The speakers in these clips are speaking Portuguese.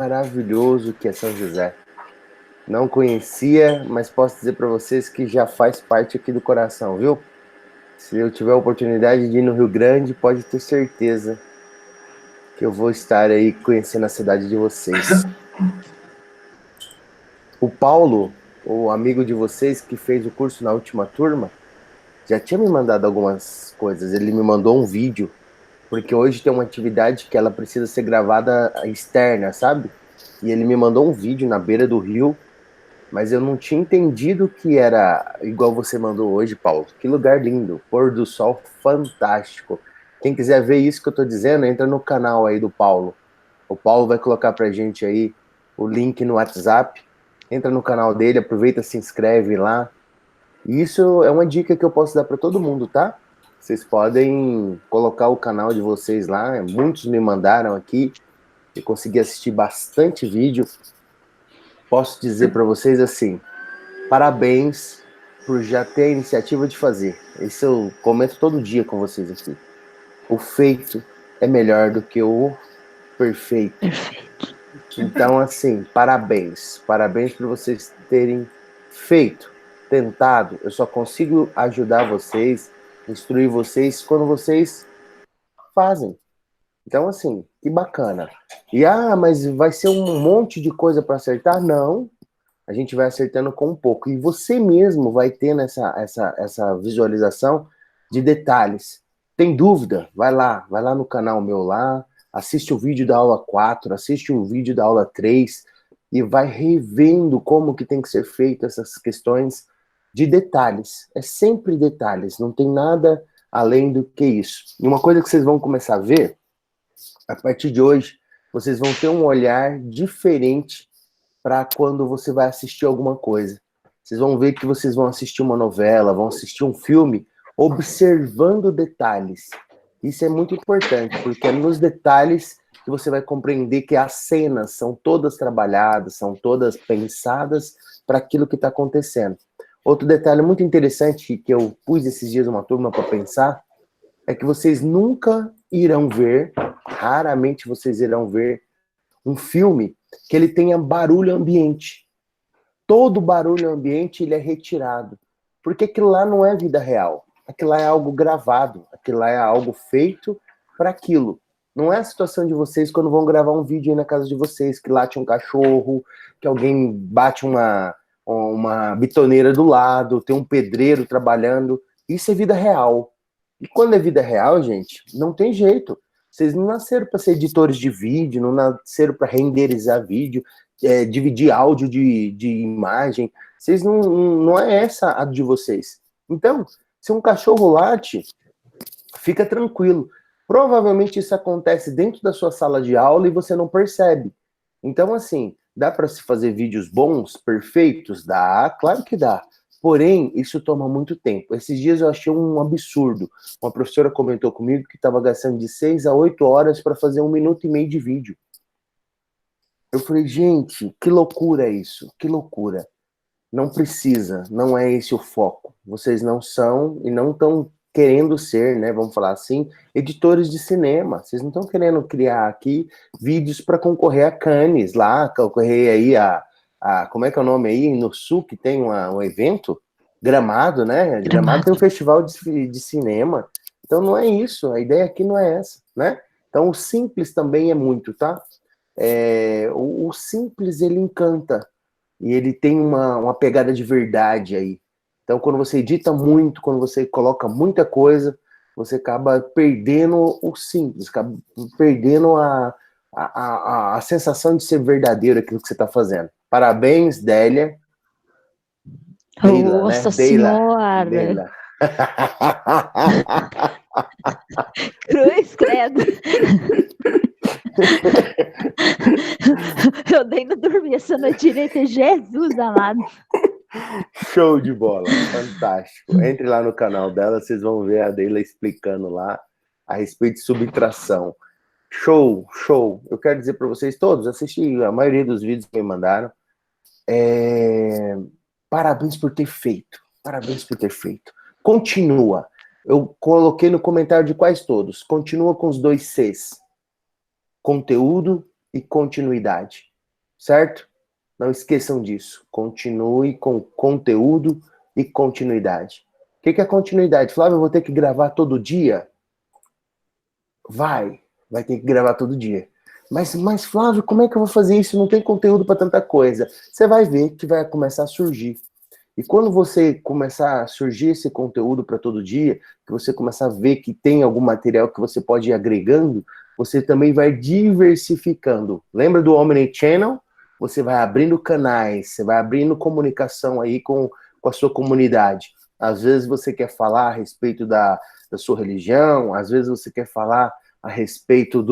maravilhoso que é São José. Não conhecia, mas posso dizer para vocês que já faz parte aqui do coração, viu? Se eu tiver a oportunidade de ir no Rio Grande, pode ter certeza que eu vou estar aí conhecendo a cidade de vocês. O Paulo, o amigo de vocês que fez o curso na última turma, já tinha me mandado algumas coisas. Ele me mandou um vídeo, porque hoje tem uma atividade que ela precisa ser gravada externa, sabe? E ele me mandou um vídeo na beira do rio, mas eu não tinha entendido que era igual você mandou hoje, Paulo. Que lugar lindo, pôr do sol fantástico. Quem quiser ver isso que eu tô dizendo, entra no canal aí do Paulo. O Paulo vai colocar pra gente aí o link no WhatsApp. Entra no canal dele, aproveita, se inscreve lá. E isso é uma dica que eu posso dar para todo mundo, tá? Vocês podem colocar o canal de vocês lá. Muitos me mandaram aqui. Eu consegui assistir bastante vídeo. Posso dizer para vocês assim: parabéns por já ter a iniciativa de fazer. Isso eu comento todo dia com vocês aqui. O feito é melhor do que o perfeito. Perfeito. Então, assim, parabéns. Parabéns por vocês terem feito, tentado. Eu só consigo ajudar vocês, instruir vocês quando vocês fazem. Então, assim, que bacana. E, mas vai ser um monte de coisa para acertar? Não. A gente vai acertando com um pouco. E você mesmo vai tendo essa visualização de detalhes. Tem dúvida? Vai lá no canal meu lá, assiste o vídeo da aula 4, assiste o vídeo da aula 3 e vai revendo como que tem que ser feito essas questões de detalhes. É sempre detalhes, não tem nada além do que isso. E uma coisa que vocês vão começar a ver, a partir de hoje, vocês vão ter um olhar diferente para quando você vai assistir alguma coisa. Vocês vão ver que vocês vão assistir uma novela, vão assistir um filme, observando detalhes. Isso é muito importante, porque é nos detalhes que você vai compreender que as cenas são todas trabalhadas, são todas pensadas para aquilo que está acontecendo. Outro detalhe muito interessante que eu pus esses dias uma turma para pensar é que vocês nunca irão ver, raramente vocês irão ver um filme que ele tenha barulho ambiente. Todo barulho ambiente ele é retirado. Porque aquilo lá não é vida real. Aquilo lá é algo gravado. Aquilo lá é algo feito para aquilo. Não é a situação de vocês quando vão gravar um vídeo aí na casa de vocês, que late um cachorro, que alguém bate uma bitoneira do lado, tem um pedreiro trabalhando. Isso é vida real. E quando é vida real, gente, não tem jeito. Vocês não nasceram para ser editores de vídeo, não nasceram para renderizar vídeo, dividir áudio de imagem. Vocês não é essa a de vocês. Então, se um cachorro late, fica tranquilo. Provavelmente isso acontece dentro da sua sala de aula e você não percebe. Então, assim, dá para se fazer vídeos bons, perfeitos? Dá, claro que dá. Porém, isso toma muito tempo. Esses dias eu achei um absurdo. Uma professora comentou comigo que estava gastando de 6 a 8 horas para fazer 1 minuto e meio de vídeo. Eu falei, gente, que loucura isso, que loucura. Não precisa, não é esse o foco. Vocês não são e não estão querendo ser, né, vamos falar assim, editores de cinema. Vocês não estão querendo criar aqui vídeos para concorrer a Cannes, lá, concorrer aí como é que é o nome aí, no Sul, que tem um evento, Gramado, né? Gramado tem um festival de cinema. Então não é isso, a ideia aqui não é essa, né? Então o simples também é muito, tá? O simples ele encanta e ele tem uma pegada de verdade aí. Então, quando você edita muito, quando você coloca muita coisa, você acaba perdendo o simples, acaba perdendo a sensação de ser verdadeiro aquilo que você está fazendo. Parabéns, Délia. Deila, né? Nossa Senhora! Deila. Cruz, credo! Eu nem não dormi essa noite direita, Jesus amado. Show de bola, fantástico. Entre lá no canal dela, vocês vão ver a Deila explicando lá a respeito de subtração. Show, show. Eu quero dizer para vocês todos, assisti a maioria dos vídeos que me mandaram. Parabéns por ter feito. Parabéns por ter feito. Continua. Eu coloquei no comentário de quais todos. Continua com os 2 Cs. Conteúdo e continuidade. certo? Não esqueçam disso. Continue com conteúdo e continuidade. O que é continuidade? Flávio, eu vou ter que gravar todo dia? Vai ter que gravar todo dia. Mas Flávio, como é que eu vou fazer isso? Não tem conteúdo para tanta coisa. Você vai ver que vai começar a surgir. E quando você começar a surgir esse conteúdo para todo dia, que você começar a ver que tem algum material que você pode ir agregando, você também vai diversificando. Lembra do Omnichannel? Você vai abrindo canais, você vai abrindo comunicação aí com a sua comunidade. Às vezes você quer falar a respeito da sua religião, às vezes você quer falar a respeito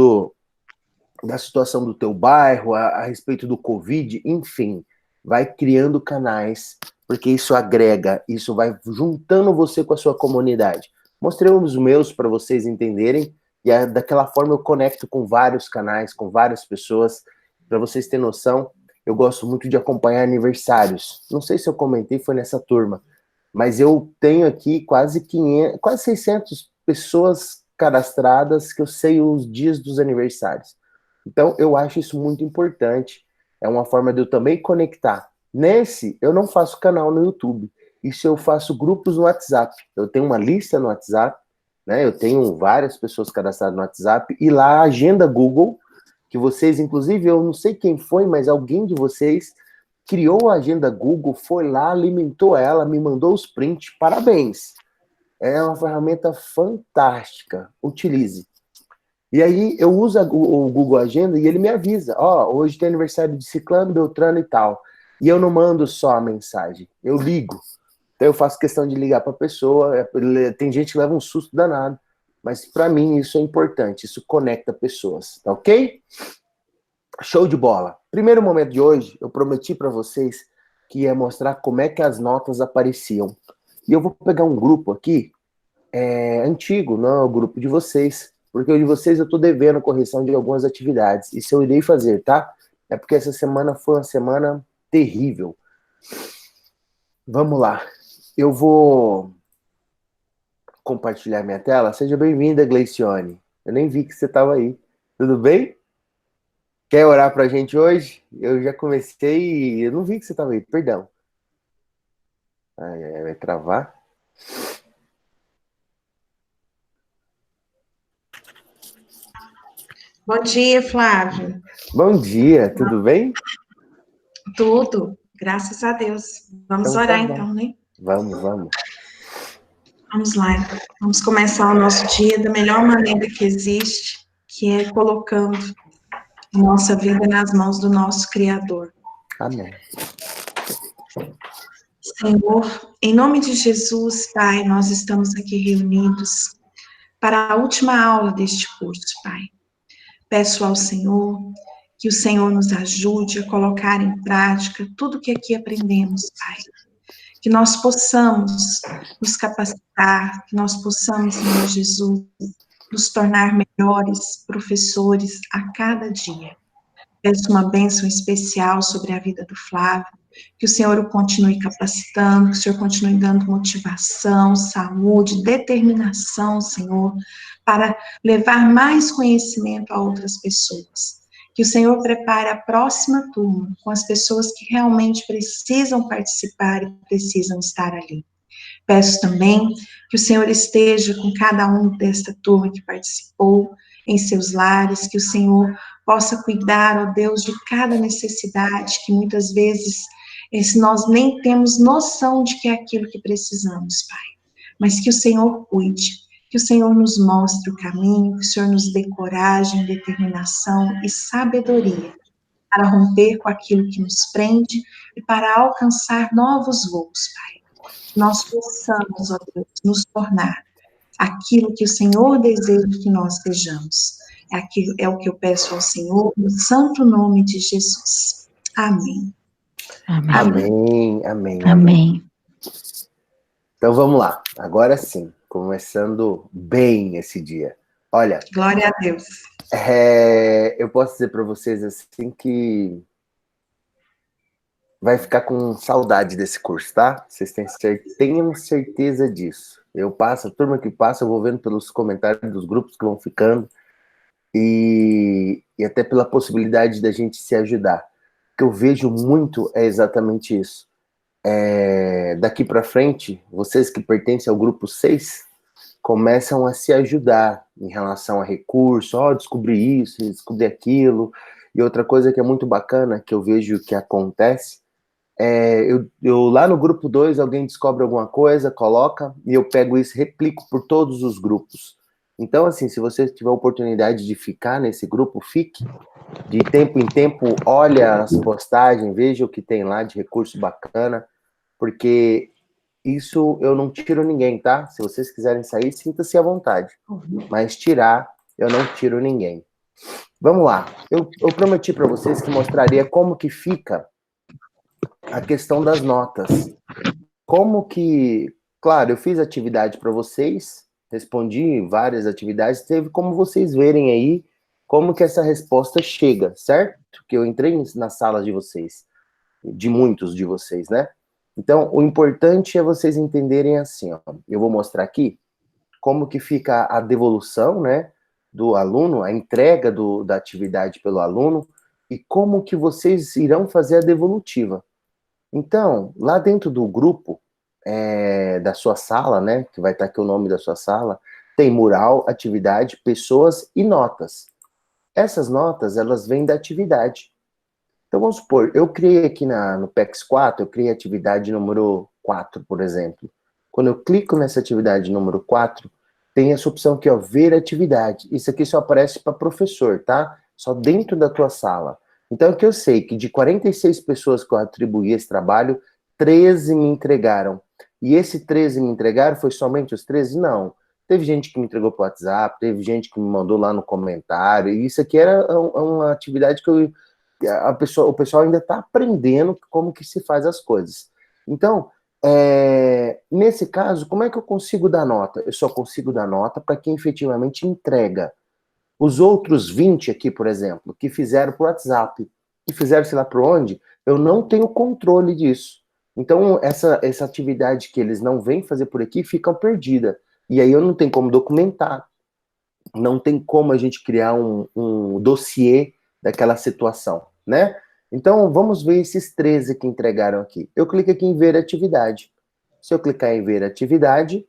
da situação do teu bairro, a respeito do Covid, enfim. Vai criando canais, porque isso agrega, isso vai juntando você com a sua comunidade. Mostrei os meus para vocês entenderem, e daquela forma eu conecto com vários canais, com várias pessoas, para vocês terem noção. Eu gosto muito de acompanhar aniversários. Não sei se eu comentei, foi nessa turma, mas eu tenho aqui quase 500, quase 600 pessoas cadastradas que eu sei os dias dos aniversários. Então, eu acho isso muito importante. É uma forma de eu também conectar. Nesse, eu não faço canal no YouTube. Isso eu faço grupos no WhatsApp. Eu tenho uma lista no WhatsApp, né? Eu tenho várias pessoas cadastradas no WhatsApp. E lá a agenda Google, que vocês, inclusive, eu não sei quem foi, mas alguém de vocês criou a agenda Google, foi lá, alimentou ela, me mandou os prints. Parabéns! É uma ferramenta fantástica. Utilize. E aí eu uso o Google Agenda e ele me avisa, hoje tem aniversário de Ciclano, Beltrano e tal. E eu não mando só a mensagem, eu ligo. Então eu faço questão de ligar para a pessoa, tem gente que leva um susto danado, mas para mim isso é importante, isso conecta pessoas, tá ok? Show de bola. Primeiro momento de hoje, eu prometi para vocês que ia mostrar como é que as notas apareciam. E eu vou pegar um grupo aqui, antigo, não é o grupo de vocês, porque o de vocês eu estou devendo correção de algumas atividades. Isso eu irei fazer, tá? É porque essa semana foi uma semana terrível. Vamos lá. Eu vou compartilhar minha tela. Seja bem-vinda, Gleicione. Eu nem vi que você estava aí. Tudo bem? Quer orar pra gente hoje? Eu já comecei e eu não vi que você estava aí. Perdão. Vai travar. Bom dia, Flávio. Bom dia, tudo bem? Tudo, graças a Deus. Vamos Então, orar tá bom. então, né? Vamos. Vamos lá. Vamos começar o nosso dia da melhor maneira que existe, que é colocando a nossa vida nas mãos do nosso Criador. Amém. Senhor, em nome de Jesus, Pai, nós estamos aqui reunidos para a última aula deste curso, Pai. Peço ao Senhor que o Senhor nos ajude a colocar em prática tudo que aqui aprendemos, Pai. Que nós possamos nos capacitar, que nós possamos, Senhor Jesus, nos tornar melhores professores a cada dia. Peço uma bênção especial sobre a vida do Flávio, que o Senhor o continue capacitando, que o Senhor continue dando motivação, saúde, determinação, Senhor, para levar mais conhecimento a outras pessoas. Que o Senhor prepare a próxima turma com as pessoas que realmente precisam participar e precisam estar ali. Peço também que o Senhor esteja com cada um desta turma que participou em seus lares, que o Senhor possa cuidar, ó Deus, de cada necessidade que muitas vezes nós nem temos noção de que é aquilo que precisamos, Pai. Mas que o Senhor cuide, que o Senhor nos mostre o caminho, que o Senhor nos dê coragem, determinação e sabedoria para romper com aquilo que nos prende e para alcançar novos voos, Pai. Que nós possamos, ó Deus, nos tornar aquilo que o Senhor deseja que nós sejamos. É o que eu peço ao Senhor, no santo nome de Jesus. Amém. Amém. Então vamos lá. Agora sim, começando bem esse dia. Olha. Glória a Deus. Eu posso dizer para vocês assim que vai ficar com saudade desse curso, tá? Vocês tenham certeza disso. Eu passo, a turma que passa, eu vou vendo pelos comentários dos grupos que vão ficando e até pela possibilidade da gente se ajudar. que eu vejo muito é exatamente isso. Daqui para frente, vocês que pertencem ao grupo 6 começam a se ajudar em relação a recursos, descobri isso, descobri aquilo. E outra coisa que é muito bacana, que eu vejo que acontece, eu lá no grupo 2, alguém descobre alguma coisa, coloca, e eu pego isso e replico por todos os grupos. Então, assim, se você tiver a oportunidade de ficar nesse grupo, fique. De tempo em tempo, olha as postagens, veja o que tem lá de recurso bacana, porque isso eu não tiro ninguém, tá? Se vocês quiserem sair, sinta-se à vontade. Mas tirar, eu não tiro ninguém. Vamos lá. Eu prometi para vocês que mostraria como que fica a questão das notas. Como que... Claro, eu fiz atividade para vocês, respondi várias atividades, teve como vocês verem aí como que essa resposta chega, certo? Que eu entrei na sala de vocês, de muitos de vocês, né? Então, o importante é vocês entenderem assim, ó. Eu vou mostrar aqui como que fica a devolução, né, do aluno, a entrega da atividade pelo aluno, e como que vocês irão fazer a devolutiva. Então, lá dentro do grupo, da sua sala, né, que vai estar aqui o nome da sua sala, tem mural, atividade, pessoas e notas. Essas notas, elas vêm da atividade. Então, vamos supor, eu criei aqui no PEX 4, eu criei a atividade número 4, por exemplo. Quando eu clico nessa atividade número 4, tem essa opção aqui, ó, ver atividade. Isso aqui só aparece para professor, tá? Só dentro da tua sala. Então, que eu sei que de 46 pessoas que eu atribuí esse trabalho, 13 me entregaram. E esse 13 me entregaram, foi somente os 13? Não. Teve gente que me entregou para o WhatsApp, teve gente que me mandou lá no comentário, e isso aqui era uma atividade que o pessoal ainda está aprendendo como que se faz as coisas. Então, nesse caso, como é que eu consigo dar nota? Eu só consigo dar nota para quem efetivamente entrega. Os outros 20 aqui, por exemplo, que fizeram por WhatsApp, que fizeram sei lá por onde, eu não tenho controle disso. Então, essa atividade que eles não vêm fazer por aqui, fica perdida. E aí eu não tenho como documentar. Não tem como a gente criar um dossiê daquela situação, né? Então, vamos ver esses 13 que entregaram aqui. Eu clico aqui em ver atividade. Se eu clicar em ver atividade,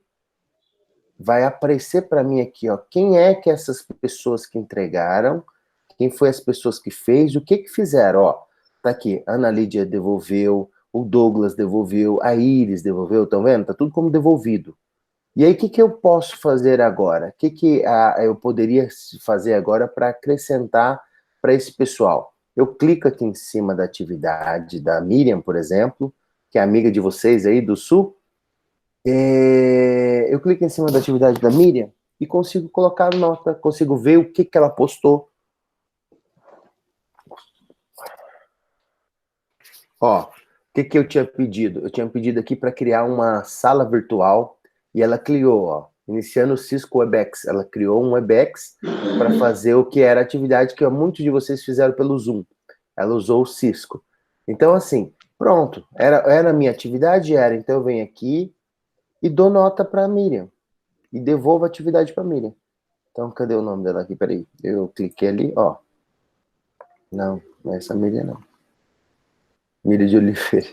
vai aparecer para mim aqui, ó, quem é que essas pessoas que entregaram, quem foi as pessoas que fez, o que que fizeram, ó. Tá aqui, Ana Lídia devolveu, o Douglas devolveu, a Iris devolveu, estão vendo? Tá tudo como devolvido. E aí, o que que eu posso fazer agora? O que que eu poderia fazer agora para acrescentar para esse pessoal? Eu clico aqui em cima da atividade da Miriam, por exemplo, que é amiga de vocês aí do Sul. Eu clico em cima da atividade da Miriam e consigo colocar a nota, consigo ver o que que ela postou. Ó, o que que eu tinha pedido? Eu tinha pedido aqui para criar uma sala virtual e ela criou, ó, iniciando o Cisco WebEx. Ela criou um WebEx para fazer o que era a atividade que muitos de vocês fizeram pelo Zoom. Ela usou o Cisco. Então, assim, pronto. Era a minha atividade? Era. Então, eu venho aqui e dou nota para a Miriam. E devolvo a atividade para a Miriam. Então, cadê o nome dela aqui? Peraí. Eu cliquei ali, ó. Não, não é essa Miriam, não. Miriam de Oliveira.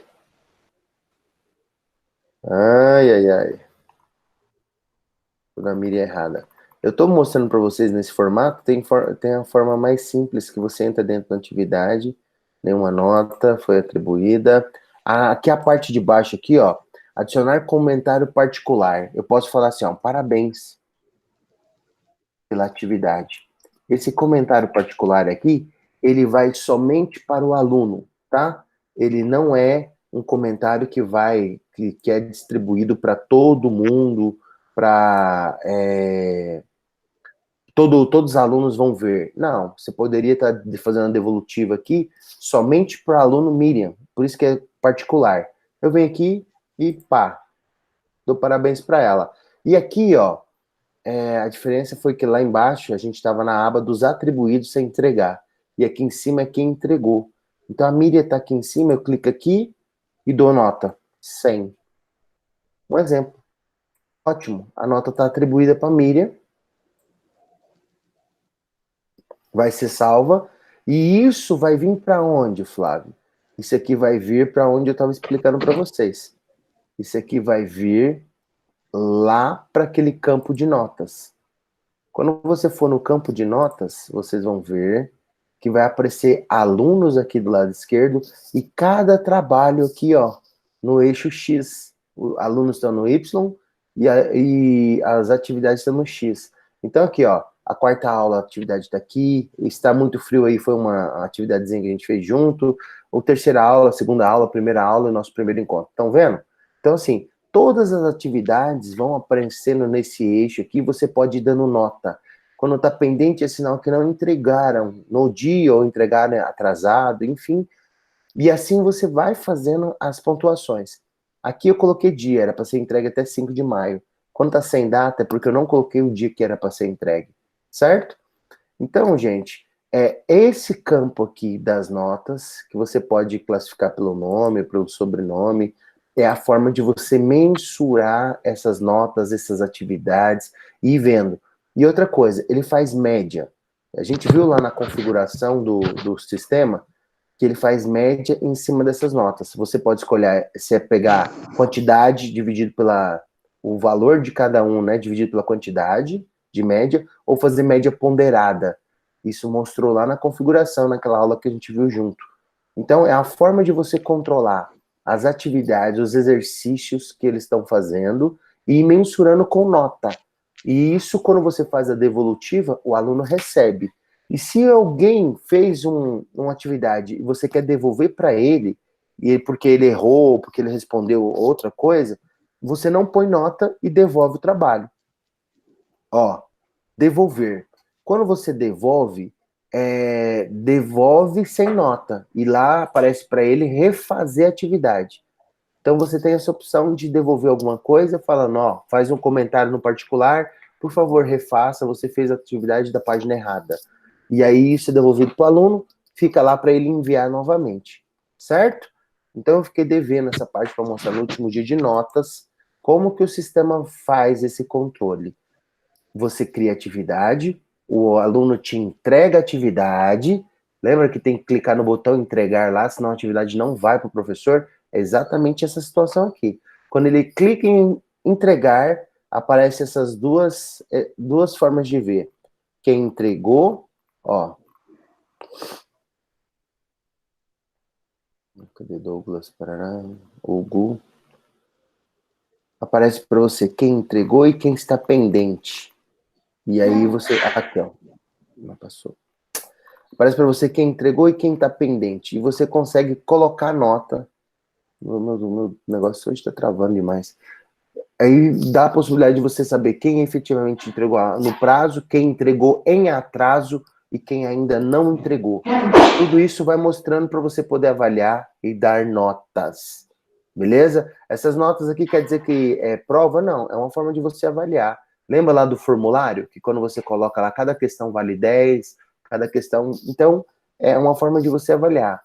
Ai, ai, ai. Tô na Miriam errada. Eu estou mostrando para vocês nesse formato, tem a forma mais simples, que você entra dentro da atividade, nenhuma nota foi atribuída. Aqui a parte de baixo aqui, ó, adicionar comentário particular. Eu posso falar assim, ó, parabéns pela atividade. Esse comentário particular aqui, ele vai somente para o aluno, tá? Ele não é um comentário que é distribuído para todo mundo, para todos os alunos vão ver. Não, você poderia estar fazendo a devolutiva aqui somente para o aluno Miriam, por isso que é particular. Eu venho aqui e pá, dou parabéns para ela. E aqui, ó, a diferença foi que lá embaixo a gente estava na aba dos atribuídos sem entregar. E aqui em cima é quem entregou. Então a Miriam está aqui em cima, eu clico aqui e dou nota 100. Um exemplo. Ótimo. A nota está atribuída para a Miriam. Vai ser salva. E isso vai vir para onde, Flávio? Isso aqui vai vir para onde eu estava explicando para vocês. Isso aqui vai vir lá para aquele campo de notas. Quando você for no campo de notas, vocês vão ver que vai aparecer alunos aqui do lado esquerdo e cada trabalho aqui, ó, no eixo X. Os alunos estão no Y e as atividades estão no X. Então aqui, ó, a quarta aula, a atividade está aqui. Está muito frio aí, foi uma atividadezinha que a gente fez junto. Ou terceira aula, segunda aula, primeira aula e nosso primeiro encontro. Estão vendo? Então assim, todas as atividades vão aparecendo nesse eixo aqui, você pode ir dando nota. Quando está pendente é sinal que não entregaram no dia ou entregaram atrasado, enfim. E assim você vai fazendo as pontuações. Aqui eu coloquei dia, era para ser entregue até 5 de maio. Quando está sem data é porque eu não coloquei o dia que era para ser entregue, certo? Então, gente, esse campo aqui das notas, que você pode classificar pelo nome, pelo sobrenome, é a forma de você mensurar essas notas, essas atividades e ir vendo. E outra coisa, ele faz média. A gente viu lá na configuração do sistema que ele faz média em cima dessas notas. Você pode escolher se é pegar quantidade dividido pela o valor de cada um, né, dividido pela quantidade de média, ou fazer média ponderada. Isso mostrou lá na configuração, naquela aula que a gente viu junto. Então, é a forma de você controlar as atividades, os exercícios que eles estão fazendo e ir mensurando com nota. E isso, quando você faz a devolutiva, o aluno recebe. E se alguém fez uma atividade e você quer devolver para ele, porque ele errou, porque ele respondeu outra coisa, você não põe nota e devolve o trabalho. Ó, devolver. Quando você devolve, devolve sem nota. E lá aparece para ele refazer a atividade. Então você tem essa opção de devolver alguma coisa, falando, ó, faz um comentário no particular, por favor, refaça, você fez a atividade da página errada. E aí isso é devolvido para o aluno, fica lá para ele enviar novamente, certo? Então eu fiquei devendo essa parte para mostrar no último dia de notas, como que o sistema faz esse controle. Você cria atividade, o aluno te entrega a atividade, lembra que tem que clicar no botão entregar lá, senão a atividade não vai para o professor? É exatamente essa situação aqui. Quando ele clica em entregar, aparecem essas duas formas de ver. Quem entregou, ó. Cadê Douglas? Parará, Hugo. Aparece para você quem entregou e quem está pendente. E aí você... Aqui, ó. Não passou. Aparece para você quem entregou e quem está pendente. E você consegue colocar nota. Meu negócio hoje está travando demais. Aí dá a possibilidade de você saber quem efetivamente entregou no prazo, quem entregou em atraso e quem ainda não entregou. Tudo isso vai mostrando para você poder avaliar e dar notas. Beleza? Essas notas aqui quer dizer que é prova? Não, é uma forma de você avaliar. Lembra lá do formulário? Que quando você coloca lá, cada questão vale 10, cada questão... Então, é uma forma de você avaliar.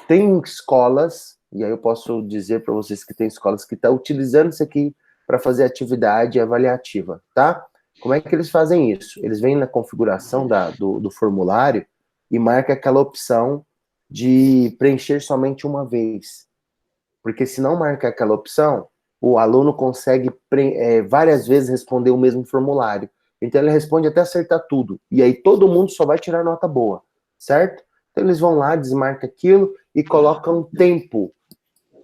Tem escolas, e aí eu posso dizer para vocês que tem escolas que estão utilizando isso aqui para fazer atividade avaliativa, tá? Como é que eles fazem isso? Eles vêm na configuração do formulário e marca aquela opção de preencher somente uma vez. Porque se não marcar aquela opção, o aluno consegue várias vezes responder o mesmo formulário. Então ele responde até acertar tudo. E aí todo mundo só vai tirar nota boa, certo? Então eles vão lá, desmarcam aquilo e colocam tempo.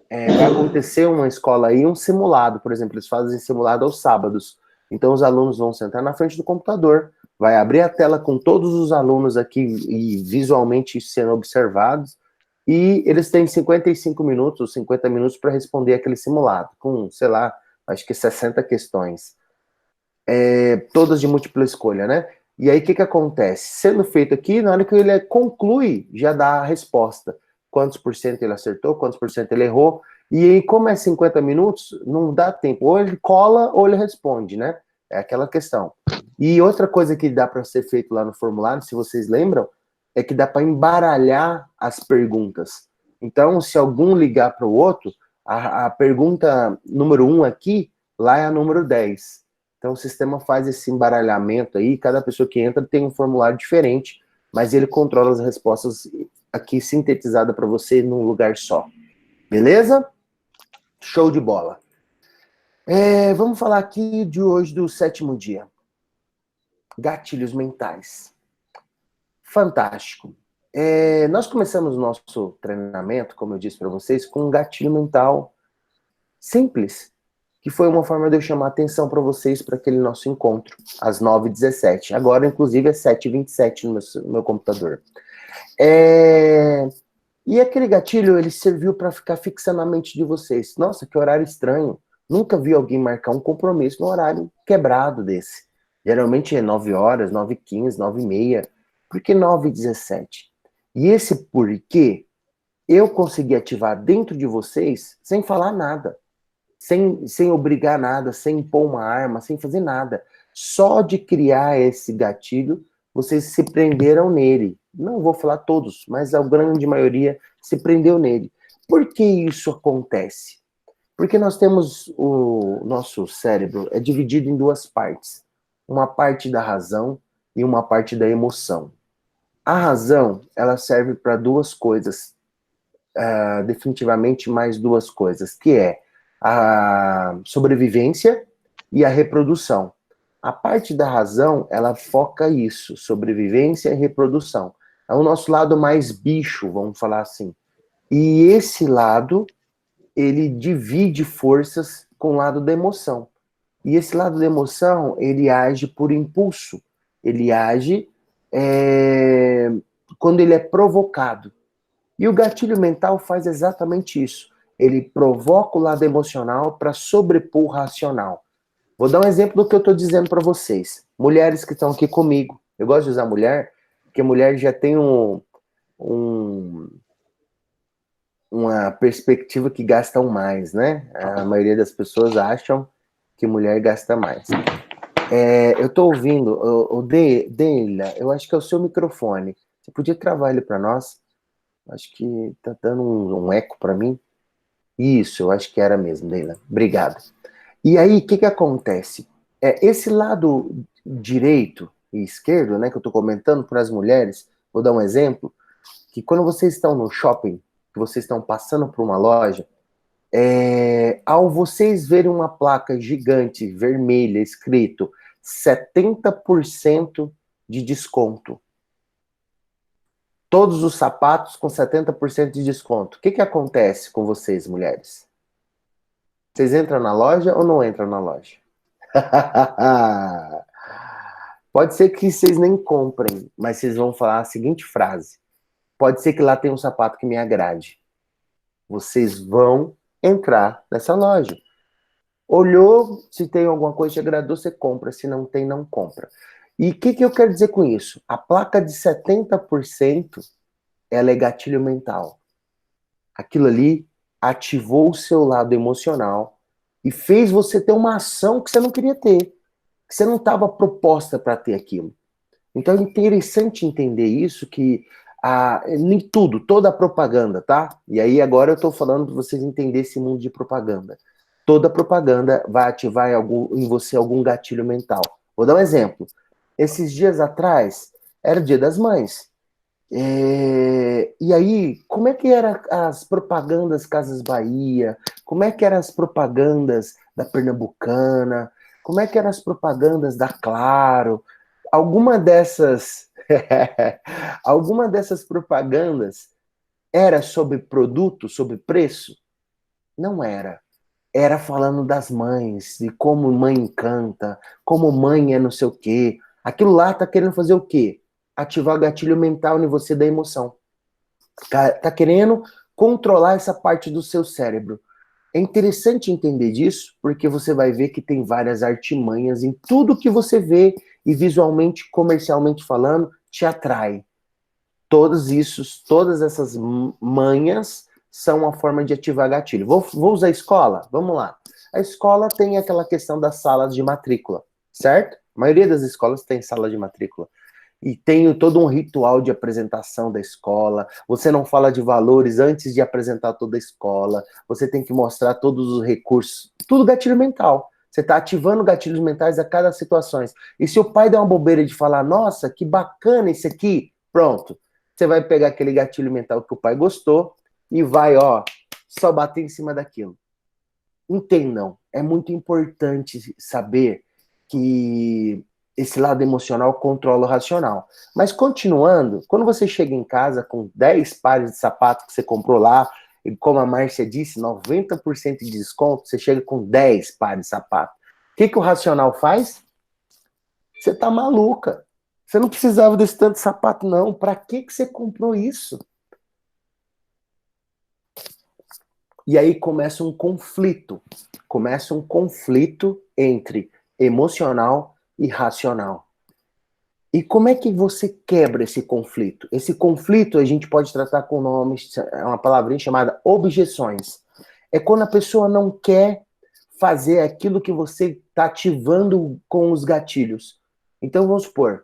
Vai acontecer uma escola aí, um simulado, por exemplo, eles fazem simulado aos sábados. Então os alunos vão sentar na frente do computador, vai abrir a tela com todos os alunos aqui e visualmente sendo observados, e eles têm 55 minutos ou 50 minutos para responder aquele simulado, com, sei lá, acho que 60 questões. Todas de múltipla escolha, né? E aí o que acontece? Sendo feito aqui, na hora que ele conclui, já dá a resposta. Quantos por cento ele acertou, quantos por cento ele errou. E aí, como é 50 minutos, não dá tempo. Ou ele cola ou ele responde, né? É aquela questão. E outra coisa que dá para ser feito lá no formulário, se vocês lembram, é que dá para embaralhar as perguntas. Então, se algum ligar para o outro, a pergunta número 1 aqui, lá é a número 10. Então, o sistema faz esse embaralhamento aí, cada pessoa que entra tem um formulário diferente, mas ele controla as respostas aqui sintetizada para você num lugar só. Beleza? Show de bola. Vamos falar aqui de hoje do 7º dia. Gatilhos mentais. Fantástico. Nós começamos o nosso treinamento, como eu disse para vocês, com um gatilho mental simples, que foi uma forma de eu chamar a atenção para vocês para aquele nosso encontro, às 9h17. Agora, inclusive, é 7h27 no meu computador. E aquele gatilho, ele serviu para ficar fixando na mente de vocês. Nossa, que horário estranho. Nunca vi alguém marcar um compromisso no horário quebrado desse. Geralmente é 9h, 9h15, 9h30. Por que 9h17? E esse porquê eu consegui ativar dentro de vocês sem falar nada. Sem obrigar nada, sem impor uma arma, sem fazer nada. Só de criar esse gatilho, vocês se prenderam nele. Não vou falar todos, mas a grande maioria se prendeu nele. Por que isso acontece? Porque nós temos o nosso cérebro é dividido em duas partes. Uma parte da razão e uma parte da emoção. A razão, ela serve para duas coisas, definitivamente mais duas coisas, que é a sobrevivência e a reprodução. A parte da razão, ela foca isso, sobrevivência e reprodução. É o nosso lado mais bicho, vamos falar assim. E esse lado, ele divide forças com o lado da emoção. E esse lado da emoção, ele age por impulso. Ele age quando ele é provocado. E o gatilho mental faz exatamente isso. Ele provoca o lado emocional para sobrepor o racional. Vou dar um exemplo do que eu estou dizendo para vocês. Mulheres que estão aqui comigo. Eu gosto de usar mulher, porque mulher já tem uma perspectiva que gastam mais, né? A maioria das pessoas acham que mulher gasta mais. Eu estou ouvindo, Deila, eu acho que é o seu microfone. Você podia travar ele para nós? Acho que está dando um eco para mim. Isso, eu acho que era mesmo, Deila. Obrigado. E aí, o que acontece? Esse lado direito e esquerdo, né, que eu estou comentando para as mulheres, vou dar um exemplo, que quando vocês estão no shopping, que vocês estão passando por uma loja, ao vocês verem uma placa gigante, vermelha, escrito 70% de desconto. Todos os sapatos com 70% de desconto. O que acontece com vocês, mulheres? Vocês entram na loja ou não entram na loja? Pode ser que vocês nem comprem, mas vocês vão falar a seguinte frase. Pode ser que lá tenha um sapato que me agrade. Vocês vão entrar nessa loja. Olhou, se tem alguma coisa que te agradou, você compra. Se não tem, não compra. E o que eu quero dizer com isso? A placa de 70%, ela é gatilho mental. Aquilo ali ativou o seu lado emocional e fez você ter uma ação que você não queria ter, que você não estava proposta para ter aquilo. Então é interessante entender isso, que nem tudo, toda a propaganda, tá? E aí agora eu estou falando para vocês entenderem esse mundo de propaganda. Toda propaganda vai ativar em você algum gatilho mental. Vou dar um exemplo. Esses dias atrás, era o Dia das Mães. E aí, como é que eram as propagandas Casas Bahia? Como é que eram as propagandas da Pernambucana? Como é que eram as propagandas da Claro? Alguma dessas propagandas era sobre produto, sobre preço? Não era. Era falando das mães, de como mãe encanta, como mãe é não sei o quê. Aquilo lá tá querendo fazer o quê? Ativar o gatilho mental em você da emoção. Tá querendo controlar essa parte do seu cérebro. É interessante entender disso, porque você vai ver que tem várias artimanhas em tudo que você vê e visualmente, comercialmente falando, te atrai. Todas essas manhas são uma forma de ativar gatilho. Vou usar a escola? Vamos lá. A escola tem aquela questão das salas de matrícula, certo? A maioria das escolas tem sala de matrícula. E tem todo um ritual de apresentação da escola. Você não fala de valores antes de apresentar toda a escola. Você tem que mostrar todos os recursos. Tudo gatilho mental. Você está ativando gatilhos mentais a cada situação. E se o pai der uma bobeira de falar, nossa, que bacana isso aqui, pronto. você vai pegar aquele gatilho mental que o pai gostou e vai, ó, só bater em cima daquilo. Entendam, é muito importante saber que esse lado emocional controla o racional. Mas continuando, quando você chega em casa com 10 pares de sapato que você comprou lá, e como a Márcia disse, 90% de desconto, você chega com 10 pares de sapato. O que o racional faz? Você tá maluca. Você não precisava desse tanto sapato, não. Para que você comprou isso? E aí começa um conflito. Começa um conflito entre emocional e racional. E como é que você quebra esse conflito? Esse conflito a gente pode tratar com nome, é uma palavrinha chamada objeções. É quando a pessoa não quer fazer aquilo que você está ativando com os gatilhos. Então vamos supor,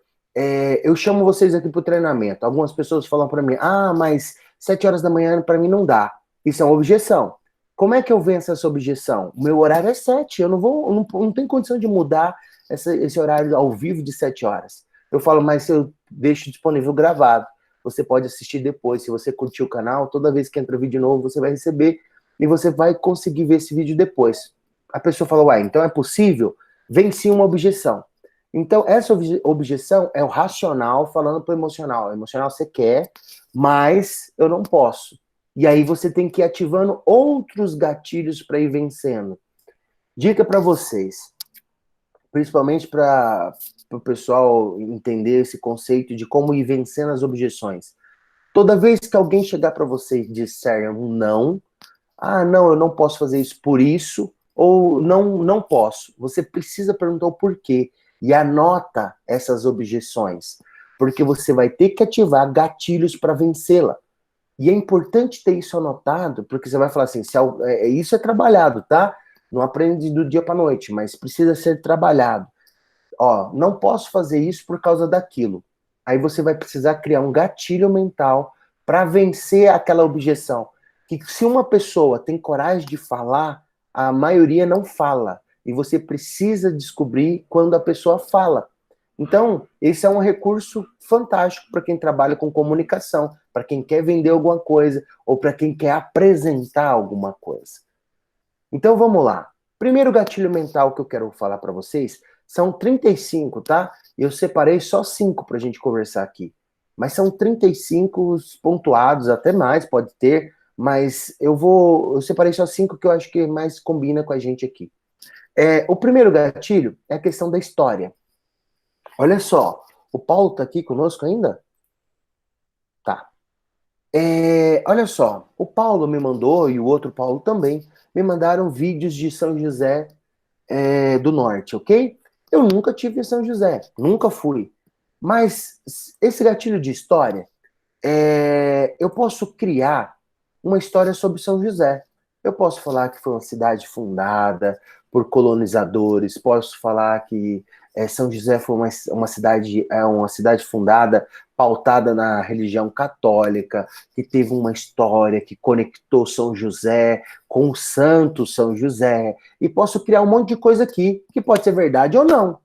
eu chamo vocês aqui para o treinamento. Algumas pessoas falam para mim, mas 7 horas da manhã para mim não dá. Isso é uma objeção. Como é que eu venço essa objeção? O meu horário é 7, eu não tenho condição de mudar esse horário ao vivo de 7 horas. Eu falo, mas eu deixo disponível gravado. Você pode assistir depois. Se você curtir o canal, toda vez que entra vídeo novo, você vai receber e você vai conseguir ver esse vídeo depois. A pessoa fala, uai, então é possível? Venci uma objeção. Então, essa objeção é o racional falando para o emocional. O emocional você quer, mas eu não posso. E aí você tem que ir ativando outros gatilhos para ir vencendo. Dica para vocês, principalmente para o pessoal entender esse conceito de como ir vencendo as objeções. Toda vez que alguém chegar para você e disser um não, não, eu não posso fazer isso por isso, ou não posso. Você precisa perguntar o porquê e anota essas objeções, porque você vai ter que ativar gatilhos para vencê-la. E é importante ter isso anotado, porque você vai falar assim, isso é trabalhado, tá? Não aprende do dia para noite, mas precisa ser trabalhado. Não posso fazer isso por causa daquilo. Aí você vai precisar criar um gatilho mental para vencer aquela objeção. Que se uma pessoa tem coragem de falar, a maioria não fala. E você precisa descobrir quando a pessoa fala. Então, esse é um recurso fantástico para quem trabalha com comunicação, para quem quer vender alguma coisa, ou para quem quer apresentar alguma coisa. Então, vamos lá. Primeiro gatilho mental que eu quero falar para vocês são 35, tá? Eu separei só 5 para a gente conversar aqui. Mas são 35 pontuados, até mais, pode ter, mas eu separei só 5 que eu acho que mais combina com a gente aqui. O primeiro gatilho é a questão da história. Olha só, o Paulo tá aqui conosco ainda? Tá. Olha só, o Paulo me mandou, e o outro Paulo também, me mandaram vídeos de São José do Norte, ok? Eu nunca tive em São José, nunca fui. Mas esse gatilho de história, eu posso criar uma história sobre São José. Eu posso falar que foi uma cidade fundada por colonizadores, posso falar que São José foi uma cidade fundada, pautada na religião católica, que teve uma história que conectou São José com o santo São José, e posso criar um monte de coisa aqui, que pode ser verdade ou não.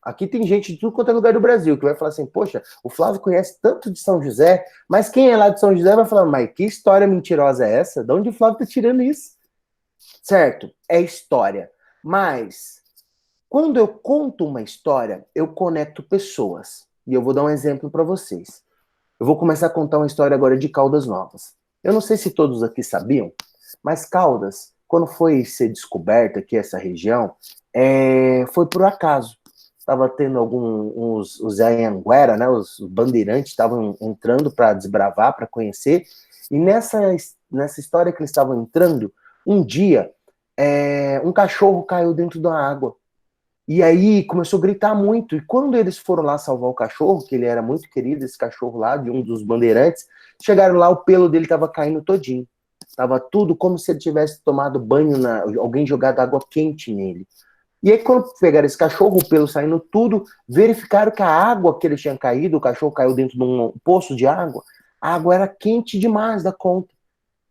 Aqui tem gente de tudo quanto é lugar do Brasil que vai falar assim, poxa, o Flávio conhece tanto de São José, mas quem é lá de São José vai falar, mas que história mentirosa é essa? De onde o Flávio tá tirando isso? Certo, é história. Mas, quando eu conto uma história, eu conecto pessoas. E eu vou dar um exemplo para vocês. Eu vou começar a contar uma história agora de Caldas Novas. Eu não sei se todos aqui sabiam, mas Caldas, quando foi ser descoberta aqui essa região, foi por acaso. Estava tendo os Anhanguera, né, os bandeirantes estavam entrando para desbravar, para conhecer, e nessa história que eles estavam entrando, um dia, um cachorro caiu dentro da água. E aí começou a gritar muito. E quando eles foram lá salvar o cachorro, que ele era muito querido, esse cachorro lá, de um dos bandeirantes, chegaram lá, o pelo dele estava caindo todinho. Estava tudo como se ele tivesse tomado banho, alguém jogado água quente nele. E aí quando pegaram esse cachorro, o pelo saindo tudo, verificaram que a água que ele tinha caído, o cachorro caiu dentro de um poço de água, a água era quente demais da conta.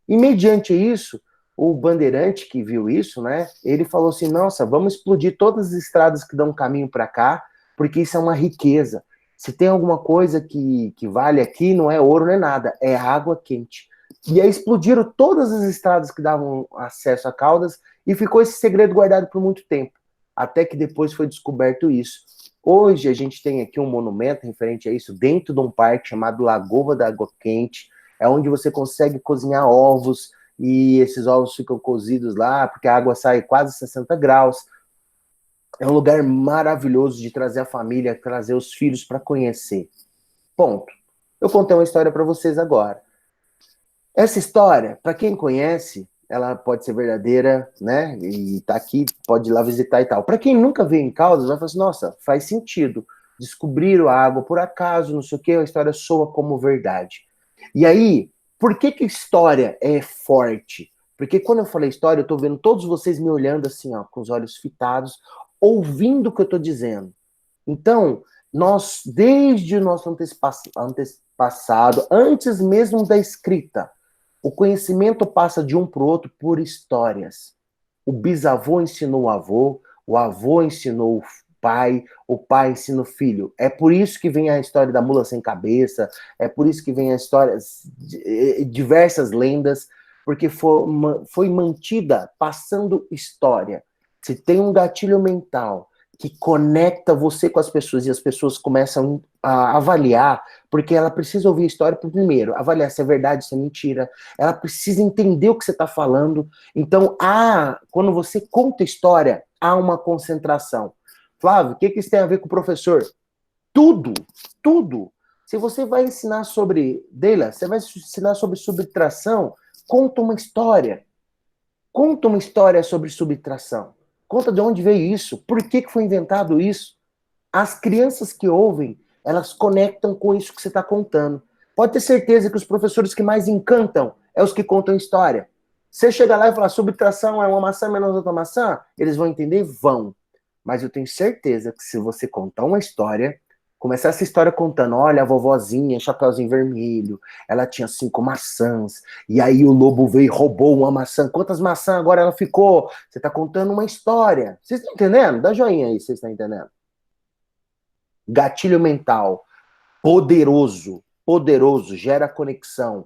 E mediante isso, o bandeirante que viu isso, né, ele falou assim, nossa, vamos explodir todas as estradas que dão caminho para cá, porque isso é uma riqueza. Se tem alguma coisa que vale aqui, não é ouro, não é nada, é água quente. E aí explodiram todas as estradas que davam acesso a Caldas e ficou esse segredo guardado por muito tempo, até que depois foi descoberto isso. Hoje a gente tem aqui um monumento referente a isso, dentro de um parque chamado Lagoa da Água Quente, é onde você consegue cozinhar ovos, e esses ovos ficam cozidos lá, porque a água sai quase 60 graus. É um lugar maravilhoso de trazer a família, trazer os filhos para conhecer. Ponto. Eu contei uma história para vocês agora. Essa história, para quem conhece, ela pode ser verdadeira, né? E tá aqui, pode ir lá visitar e tal. Para quem nunca veio em Caldas, vai falar assim, nossa, faz sentido. Descobriram a água por acaso, não sei o quê, a história soa como verdade. E aí, por que que história é forte? Porque quando eu falei história, eu tô vendo todos vocês me olhando assim, ó, com os olhos fitados, ouvindo o que eu tô dizendo. Então, nós, desde o nosso antepassado, antes mesmo da escrita, o conhecimento passa de um para o outro por histórias. O bisavô ensinou o avô ensinou o pai ensina o filho. É por isso que vem a história da mula sem cabeça, é por isso que vem a história, diversas lendas, porque foi mantida passando história. Se tem um gatilho mental que conecta você com as pessoas e as pessoas começam a avaliar, porque ela precisa ouvir a história primeiro, avaliar se é verdade, se é mentira, ela precisa entender o que você está falando. Então, quando você conta história, há uma concentração. Flávio, o que isso tem a ver com o professor? Tudo, tudo. Se você vai ensinar sobre, Deila, você vai ensinar sobre subtração, conta uma história. Conta uma história sobre subtração. Conta de onde veio isso, por que foi inventado isso. As crianças que ouvem, elas conectam com isso que você está contando. Pode ter certeza que os professores que mais encantam é os que contam história. Você chega lá e fala, subtração é uma maçã menos outra maçã, eles vão entender? Vão. Mas eu tenho certeza que se você contar uma história, começar essa história contando, olha, a vovozinha, chapeuzinho vermelho, ela tinha 5 maçãs, e aí o lobo veio e roubou uma maçã. Quantas maçãs agora ela ficou? Você está contando uma história. Vocês estão entendendo? Dá joinha aí, vocês estão entendendo? Gatilho mental, poderoso, poderoso, gera conexão,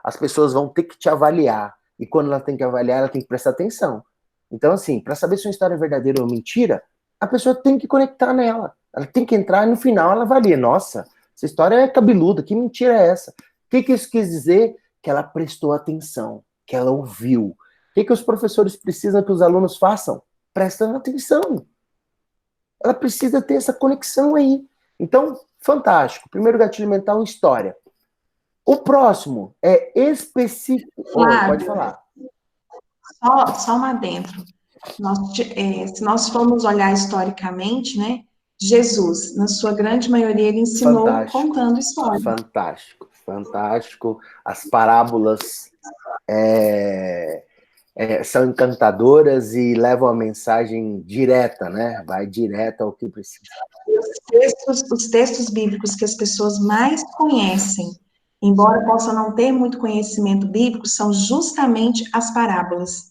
as pessoas vão ter que te avaliar, e quando ela tem que avaliar, ela tem que prestar atenção. Então, assim, para saber se uma história é verdadeira ou mentira, a pessoa tem que conectar nela, ela tem que entrar e no final ela avalia, nossa, essa história é cabeluda, que mentira é essa? O que isso quis dizer? Que ela prestou atenção, que ela ouviu. O que os professores precisam que os alunos façam? Prestam atenção. Ela precisa ter essa conexão aí. Então, fantástico. Primeiro gatilho mental, história. O próximo é específico. Pode falar. Só uma adentro. Se nós formos olhar historicamente, né, Jesus, na sua grande maioria, ele ensinou contando história. Fantástico, fantástico. As parábolas são encantadoras e levam a mensagem direta, né? Vai direto ao que precisa. Os textos bíblicos que as pessoas mais conhecem, embora possam não ter muito conhecimento bíblico, são justamente as parábolas.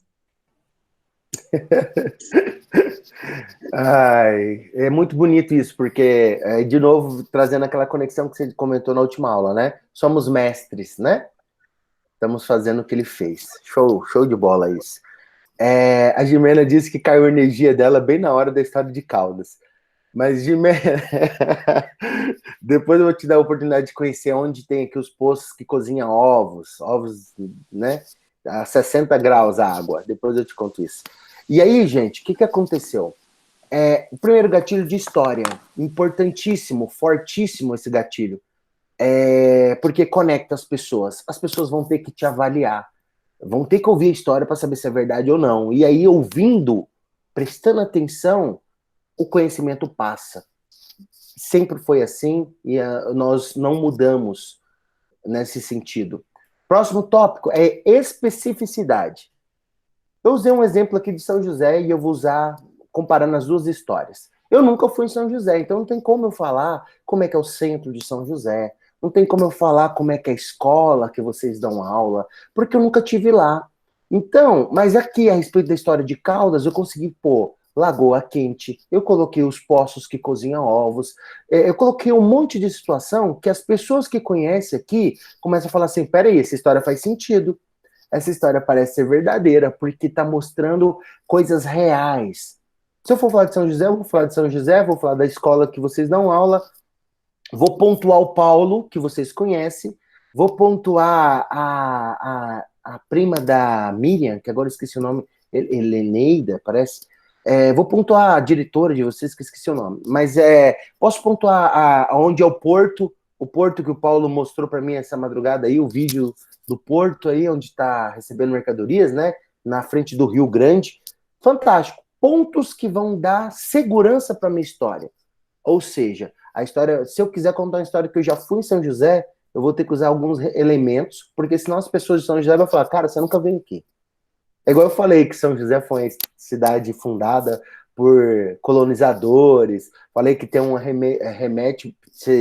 Ai, é muito bonito isso, porque, de novo, trazendo aquela conexão que você comentou na última aula, né? Somos mestres, né? Estamos fazendo o que ele fez. Show de bola isso. A Jimena disse que caiu a energia dela bem na hora da história de Caldas. Mas, Jimena, depois eu vou te dar a oportunidade de conhecer onde tem aqui os poços que cozinham ovos, né? A 60 graus a água. Depois eu te conto isso. E aí, gente, o que aconteceu? O primeiro gatilho de história, importantíssimo, fortíssimo esse gatilho, porque conecta as pessoas. As pessoas vão ter que te avaliar, vão ter que ouvir a história para saber se é verdade ou não. E aí, ouvindo, prestando atenção, o conhecimento passa. Sempre foi assim e nós não mudamos nesse sentido. Próximo tópico é especificidade. Eu usei um exemplo aqui de São José e eu vou usar comparando as duas histórias. Eu nunca fui em São José, então não tem como eu falar como é que é o centro de São José, não tem como eu falar como é que é a escola que vocês dão aula, porque eu nunca tive lá. Então, mas aqui a respeito da história de Caldas, eu consegui pôr lagoa quente, eu coloquei os poços que cozinham ovos, eu coloquei um monte de situação que as pessoas que conhecem aqui começam a falar assim, peraí, essa história faz sentido, essa história parece ser verdadeira, porque está mostrando coisas reais. Se eu for falar de São José, eu vou falar de São José, vou falar da escola que vocês dão aula, vou pontuar o Paulo, que vocês conhecem, vou pontuar a prima da Miriam, que agora eu esqueci o nome, Heleneida, parece. Vou pontuar a diretora de vocês, que eu esqueci o nome. Mas posso pontuar onde é o porto que o Paulo mostrou para mim essa madrugada aí, o vídeo do porto aí, onde está recebendo mercadorias, né? Na frente do Rio Grande. Fantástico. Pontos que vão dar segurança para minha história. Ou seja, a história, se eu quiser contar uma história que eu já fui em São José, eu vou ter que usar alguns elementos, porque senão as pessoas de São José vão falar, cara, você nunca veio aqui. É igual eu falei que São José foi uma cidade fundada por colonizadores, falei que tem um remete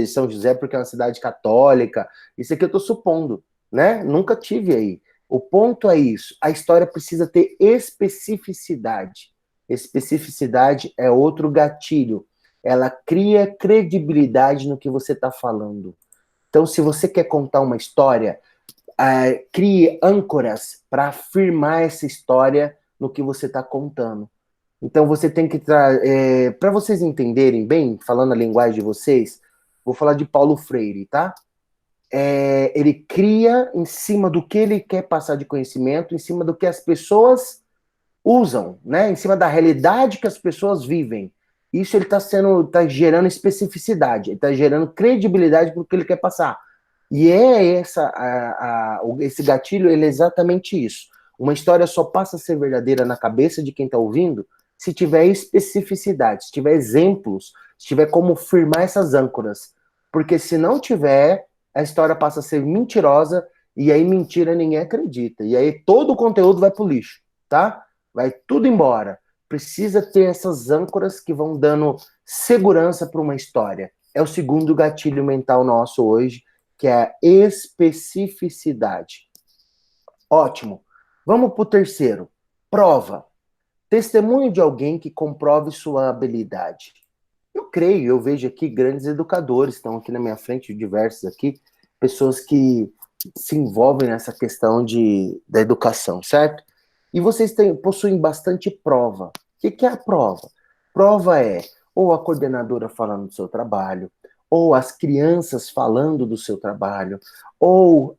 São José porque é uma cidade católica, isso aqui eu estou supondo, né? Nunca tive aí. O ponto é isso, a história precisa ter especificidade. Especificidade é outro gatilho. Ela cria credibilidade no que você está falando. Então, se você quer contar uma história, crie âncoras para afirmar essa história no que você está contando. Então, você tem que para vocês entenderem bem, falando a linguagem de vocês, vou falar de Paulo Freire, tá? Ele cria em cima do que ele quer passar de conhecimento, em cima do que as pessoas usam, né? Em cima da realidade que as pessoas vivem. Isso ele está gerando especificidade, ele está gerando credibilidade para o que ele quer passar. E esse gatilho, ele é exatamente isso. Uma história só passa a ser verdadeira na cabeça de quem está ouvindo se tiver especificidade, se tiver exemplos, se tiver como firmar essas âncoras. Porque se não tiver, a história passa a ser mentirosa e aí mentira ninguém acredita. E aí todo o conteúdo vai pro lixo, tá? Vai tudo embora. Precisa ter essas âncoras que vão dando segurança para uma história. É o segundo gatilho mental nosso hoje, que é a especificidade. Ótimo. Vamos para o terceiro. Prova. Testemunho de alguém que comprove sua habilidade. Eu vejo aqui grandes educadores, estão aqui na minha frente, diversos aqui, pessoas que se envolvem nessa questão da educação, certo? E vocês possuem bastante prova. O que é a prova? Prova é ou a coordenadora falando do seu trabalho, ou as crianças falando do seu trabalho, ou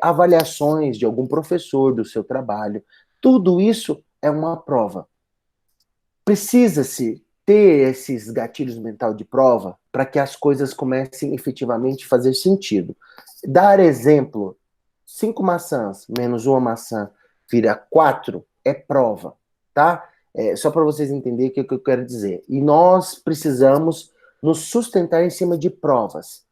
avaliações de algum professor do seu trabalho. Tudo isso é uma prova. Precisa-se ter esses gatilhos mentais de prova para que as coisas comecem efetivamente a fazer sentido. Dar exemplo, 5 maçãs menos uma maçã vira 4 é prova, tá? Só para vocês entenderem o que eu quero dizer. E nós precisamos nos sustentar em cima de provas.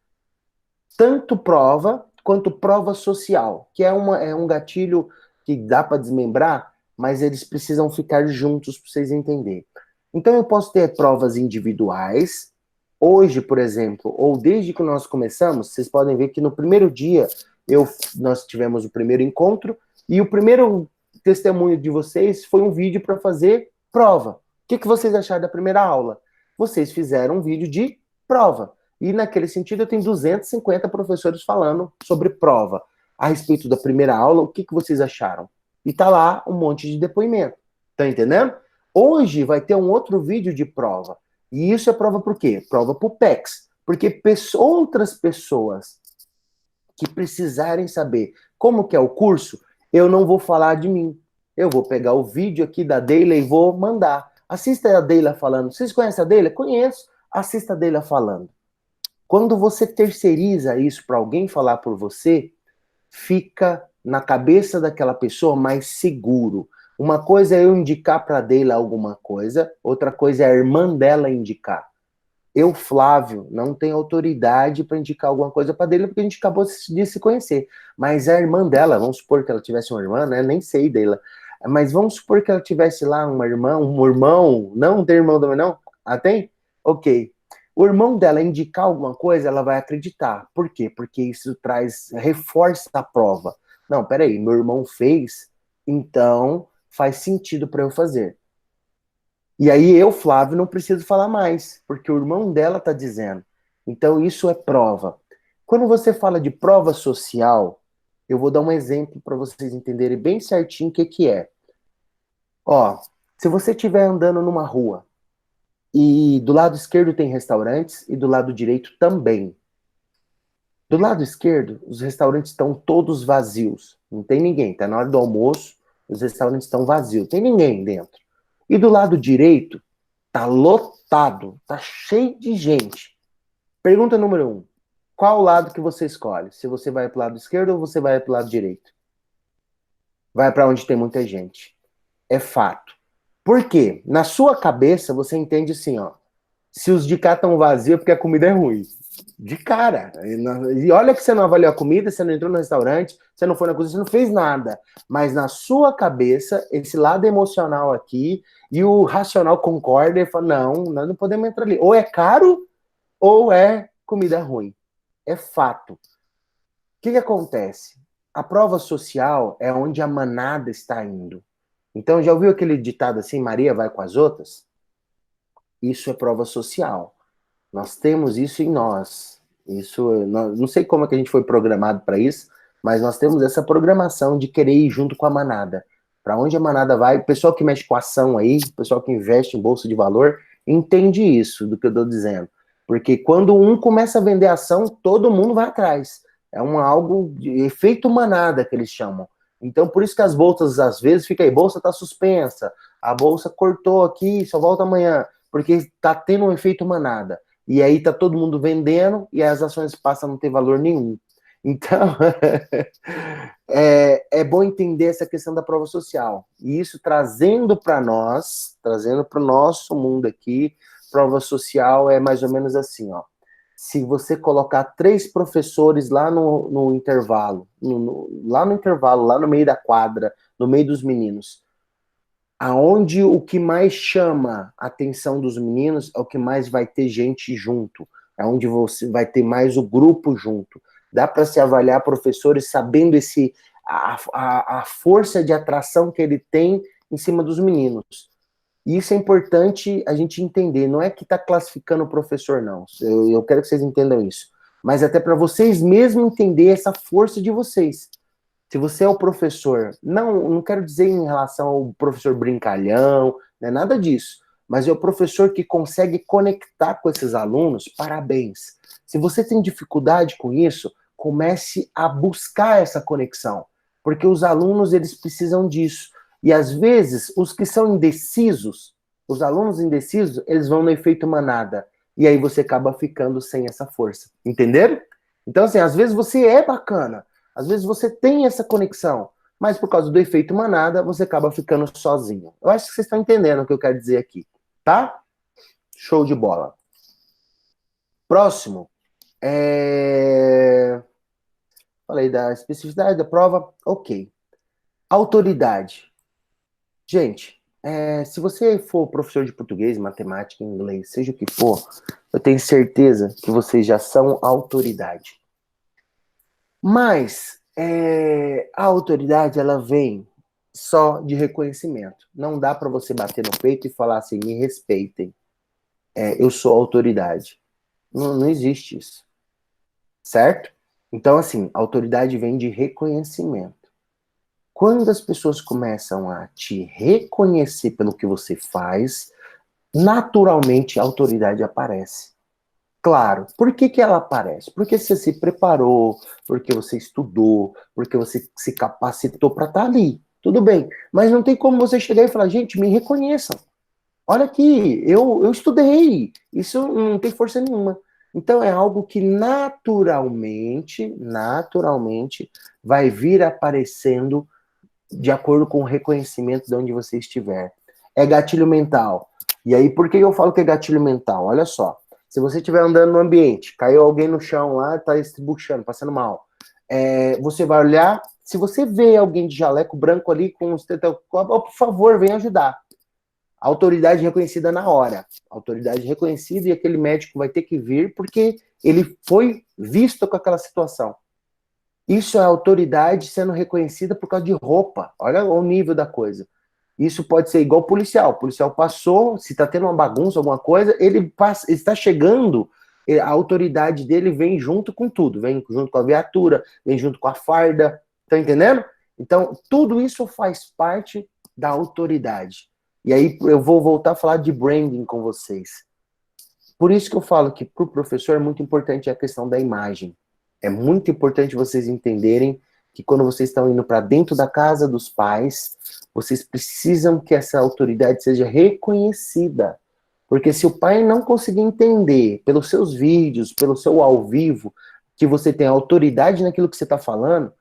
Tanto prova quanto prova social, que é um gatilho que dá para desmembrar, mas eles precisam ficar juntos para vocês entenderem. Então eu posso ter provas individuais. Hoje, por exemplo, ou desde que nós começamos, vocês podem ver que no primeiro dia nós tivemos o primeiro encontro e o primeiro testemunho de vocês foi um vídeo para fazer prova. O que vocês acharam da primeira aula? Vocês fizeram um vídeo de prova. E naquele sentido eu tenho 250 professores falando sobre prova. A respeito da primeira aula, o que vocês acharam? E tá lá um monte de depoimento. Tá entendendo? Hoje vai ter um outro vídeo de prova. E isso é prova por quê? Prova pro PEX. Porque outras pessoas que precisarem saber como que é o curso, eu não vou falar de mim. Eu vou pegar o vídeo aqui da Deila e vou mandar. Assista a Deila falando. Vocês conhecem a Deila? Conheço. Assista a Deila falando. Quando você terceiriza isso para alguém falar por você, fica na cabeça daquela pessoa mais seguro. Uma coisa é eu indicar para a Deila alguma coisa, outra coisa é a irmã dela indicar. Eu, Flávio, não tenho autoridade para indicar alguma coisa para Deila, porque a gente acabou de se conhecer. Mas a irmã dela, vamos supor que ela tivesse uma irmã, né? Nem sei Deila. Mas vamos supor que ela tivesse lá uma irmã, um irmão. Não tem irmão também, não? Ah, tem? Ok. O irmão dela indicar alguma coisa, ela vai acreditar. Por quê? Porque isso reforça a prova. Não, peraí, meu irmão fez, então faz sentido para eu fazer. E aí eu, Flávio, não preciso falar mais, porque o irmão dela está dizendo. Então isso é prova. Quando você fala de prova social, eu vou dar um exemplo para vocês entenderem bem certinho o que que é. Ó, se você estiver andando numa rua e do lado esquerdo tem restaurantes e do lado direito também. Do lado esquerdo, os restaurantes estão todos vazios. Não tem ninguém. Tá na hora do almoço, os restaurantes estão vazios. Tem ninguém dentro. E do lado direito, tá lotado. Tá cheio de gente. Pergunta número 1. Qual lado que você escolhe? Se você vai pro lado esquerdo ou você vai pro lado direito? Vai para onde tem muita gente. É fato. Por quê? Na sua cabeça, você entende assim, ó. Se os de cá estão vazios é porque a comida é ruim. De cara. E olha que você não avaliou a comida, você não entrou no restaurante, você não foi na cozinha, você não fez nada. Mas na sua cabeça, esse lado emocional aqui, e o racional concorda e fala, não, nós não podemos entrar ali. Ou é caro, ou é comida ruim. É fato. O que acontece? A prova social é onde a manada está indo. Então, já ouviu aquele ditado assim, Maria vai com as outras? Isso é prova social. Nós temos isso em nós. Isso, não sei como é que a gente foi programado para isso, mas nós temos essa programação de querer ir junto com a manada. Para onde a manada vai, o pessoal que mexe com ação aí, o pessoal que investe em bolsa de valor, entende isso do que eu estou dizendo. Porque quando um começa a vender ação, todo mundo vai atrás. É algo de efeito manada que eles chamam. Então, por isso que as bolsas, às vezes, fica aí, bolsa está suspensa, a bolsa cortou aqui, só volta amanhã, porque está tendo um efeito manada. E aí tá todo mundo vendendo e as ações passam a não ter valor nenhum. Então, é bom entender essa questão da prova social. E isso trazendo para nós, trazendo para o nosso mundo aqui, prova social é mais ou menos assim, ó. Se você colocar 3 professores lá no intervalo, lá no intervalo, lá no meio da quadra, no meio dos meninos, aonde o que mais chama a atenção dos meninos é o que mais vai ter gente junto, é onde você vai ter mais o grupo junto. Dá para se avaliar professores sabendo a força de atração que ele tem em cima dos meninos. E isso é importante a gente entender, não é que está classificando o professor, não. Eu quero que vocês entendam isso. Mas até para vocês mesmos entender essa força de vocês. Se você é o professor, não quero dizer em relação ao professor brincalhão, não é nada disso, mas é o professor que consegue conectar com esses alunos, parabéns. Se você tem dificuldade com isso, comece a buscar essa conexão, porque os alunos, eles precisam disso. E às vezes, os que são indecisos, os alunos indecisos, eles vão no efeito manada, e aí você acaba ficando sem essa força, entenderam? Então, assim, às vezes você é bacana, às vezes você tem essa conexão, mas por causa do efeito manada, você acaba ficando sozinho. Eu acho que vocês estão entendendo o que eu quero dizer aqui, tá? Show de bola. Próximo. Falei da especificidade da prova. Ok. Autoridade. Gente, se você for professor de português, matemática, inglês, seja o que for, eu tenho certeza que vocês já são autoridade. Mas a autoridade, ela vem só de reconhecimento. Não dá para você bater no peito e falar assim, me respeitem. Eu sou autoridade. Não existe isso. Certo? Então, assim, autoridade vem de reconhecimento. Quando as pessoas começam a te reconhecer pelo que você faz, naturalmente a autoridade aparece. Claro, por que ela aparece? Porque você se preparou, porque você estudou, porque você se capacitou para estar ali. Tudo bem, mas não tem como você chegar e falar, gente, me reconheçam. Olha aqui, eu estudei. Isso não tem força nenhuma. Então é algo que naturalmente vai vir aparecendo de acordo com o reconhecimento de onde você estiver. É gatilho mental. E aí, por que eu falo que é gatilho mental? Olha só. Se você estiver andando no ambiente, caiu alguém no chão lá, está estribuchando, passando mal. Você vai olhar, se você vê alguém de jaleco branco ali com os por favor, venha ajudar. Autoridade reconhecida na hora. Autoridade reconhecida e aquele médico vai ter que vir porque ele foi visto com aquela situação. Isso é autoridade sendo reconhecida por causa de roupa. Olha o nível da coisa. Isso pode ser igual policial. O policial passou, se está tendo uma bagunça, alguma coisa, ele está chegando, a autoridade dele vem junto com tudo, vem junto com a viatura, vem junto com a farda, tá entendendo? Então, tudo isso faz parte da autoridade. E aí eu vou voltar a falar de branding com vocês. Por isso que eu falo que para o professor é muito importante a questão da imagem. É muito importante vocês entenderem que quando vocês estão indo para dentro da casa dos pais, vocês precisam que essa autoridade seja reconhecida. Porque se o pai não conseguir entender pelos seus vídeos, pelo seu ao vivo, que você tem autoridade naquilo que você está falando,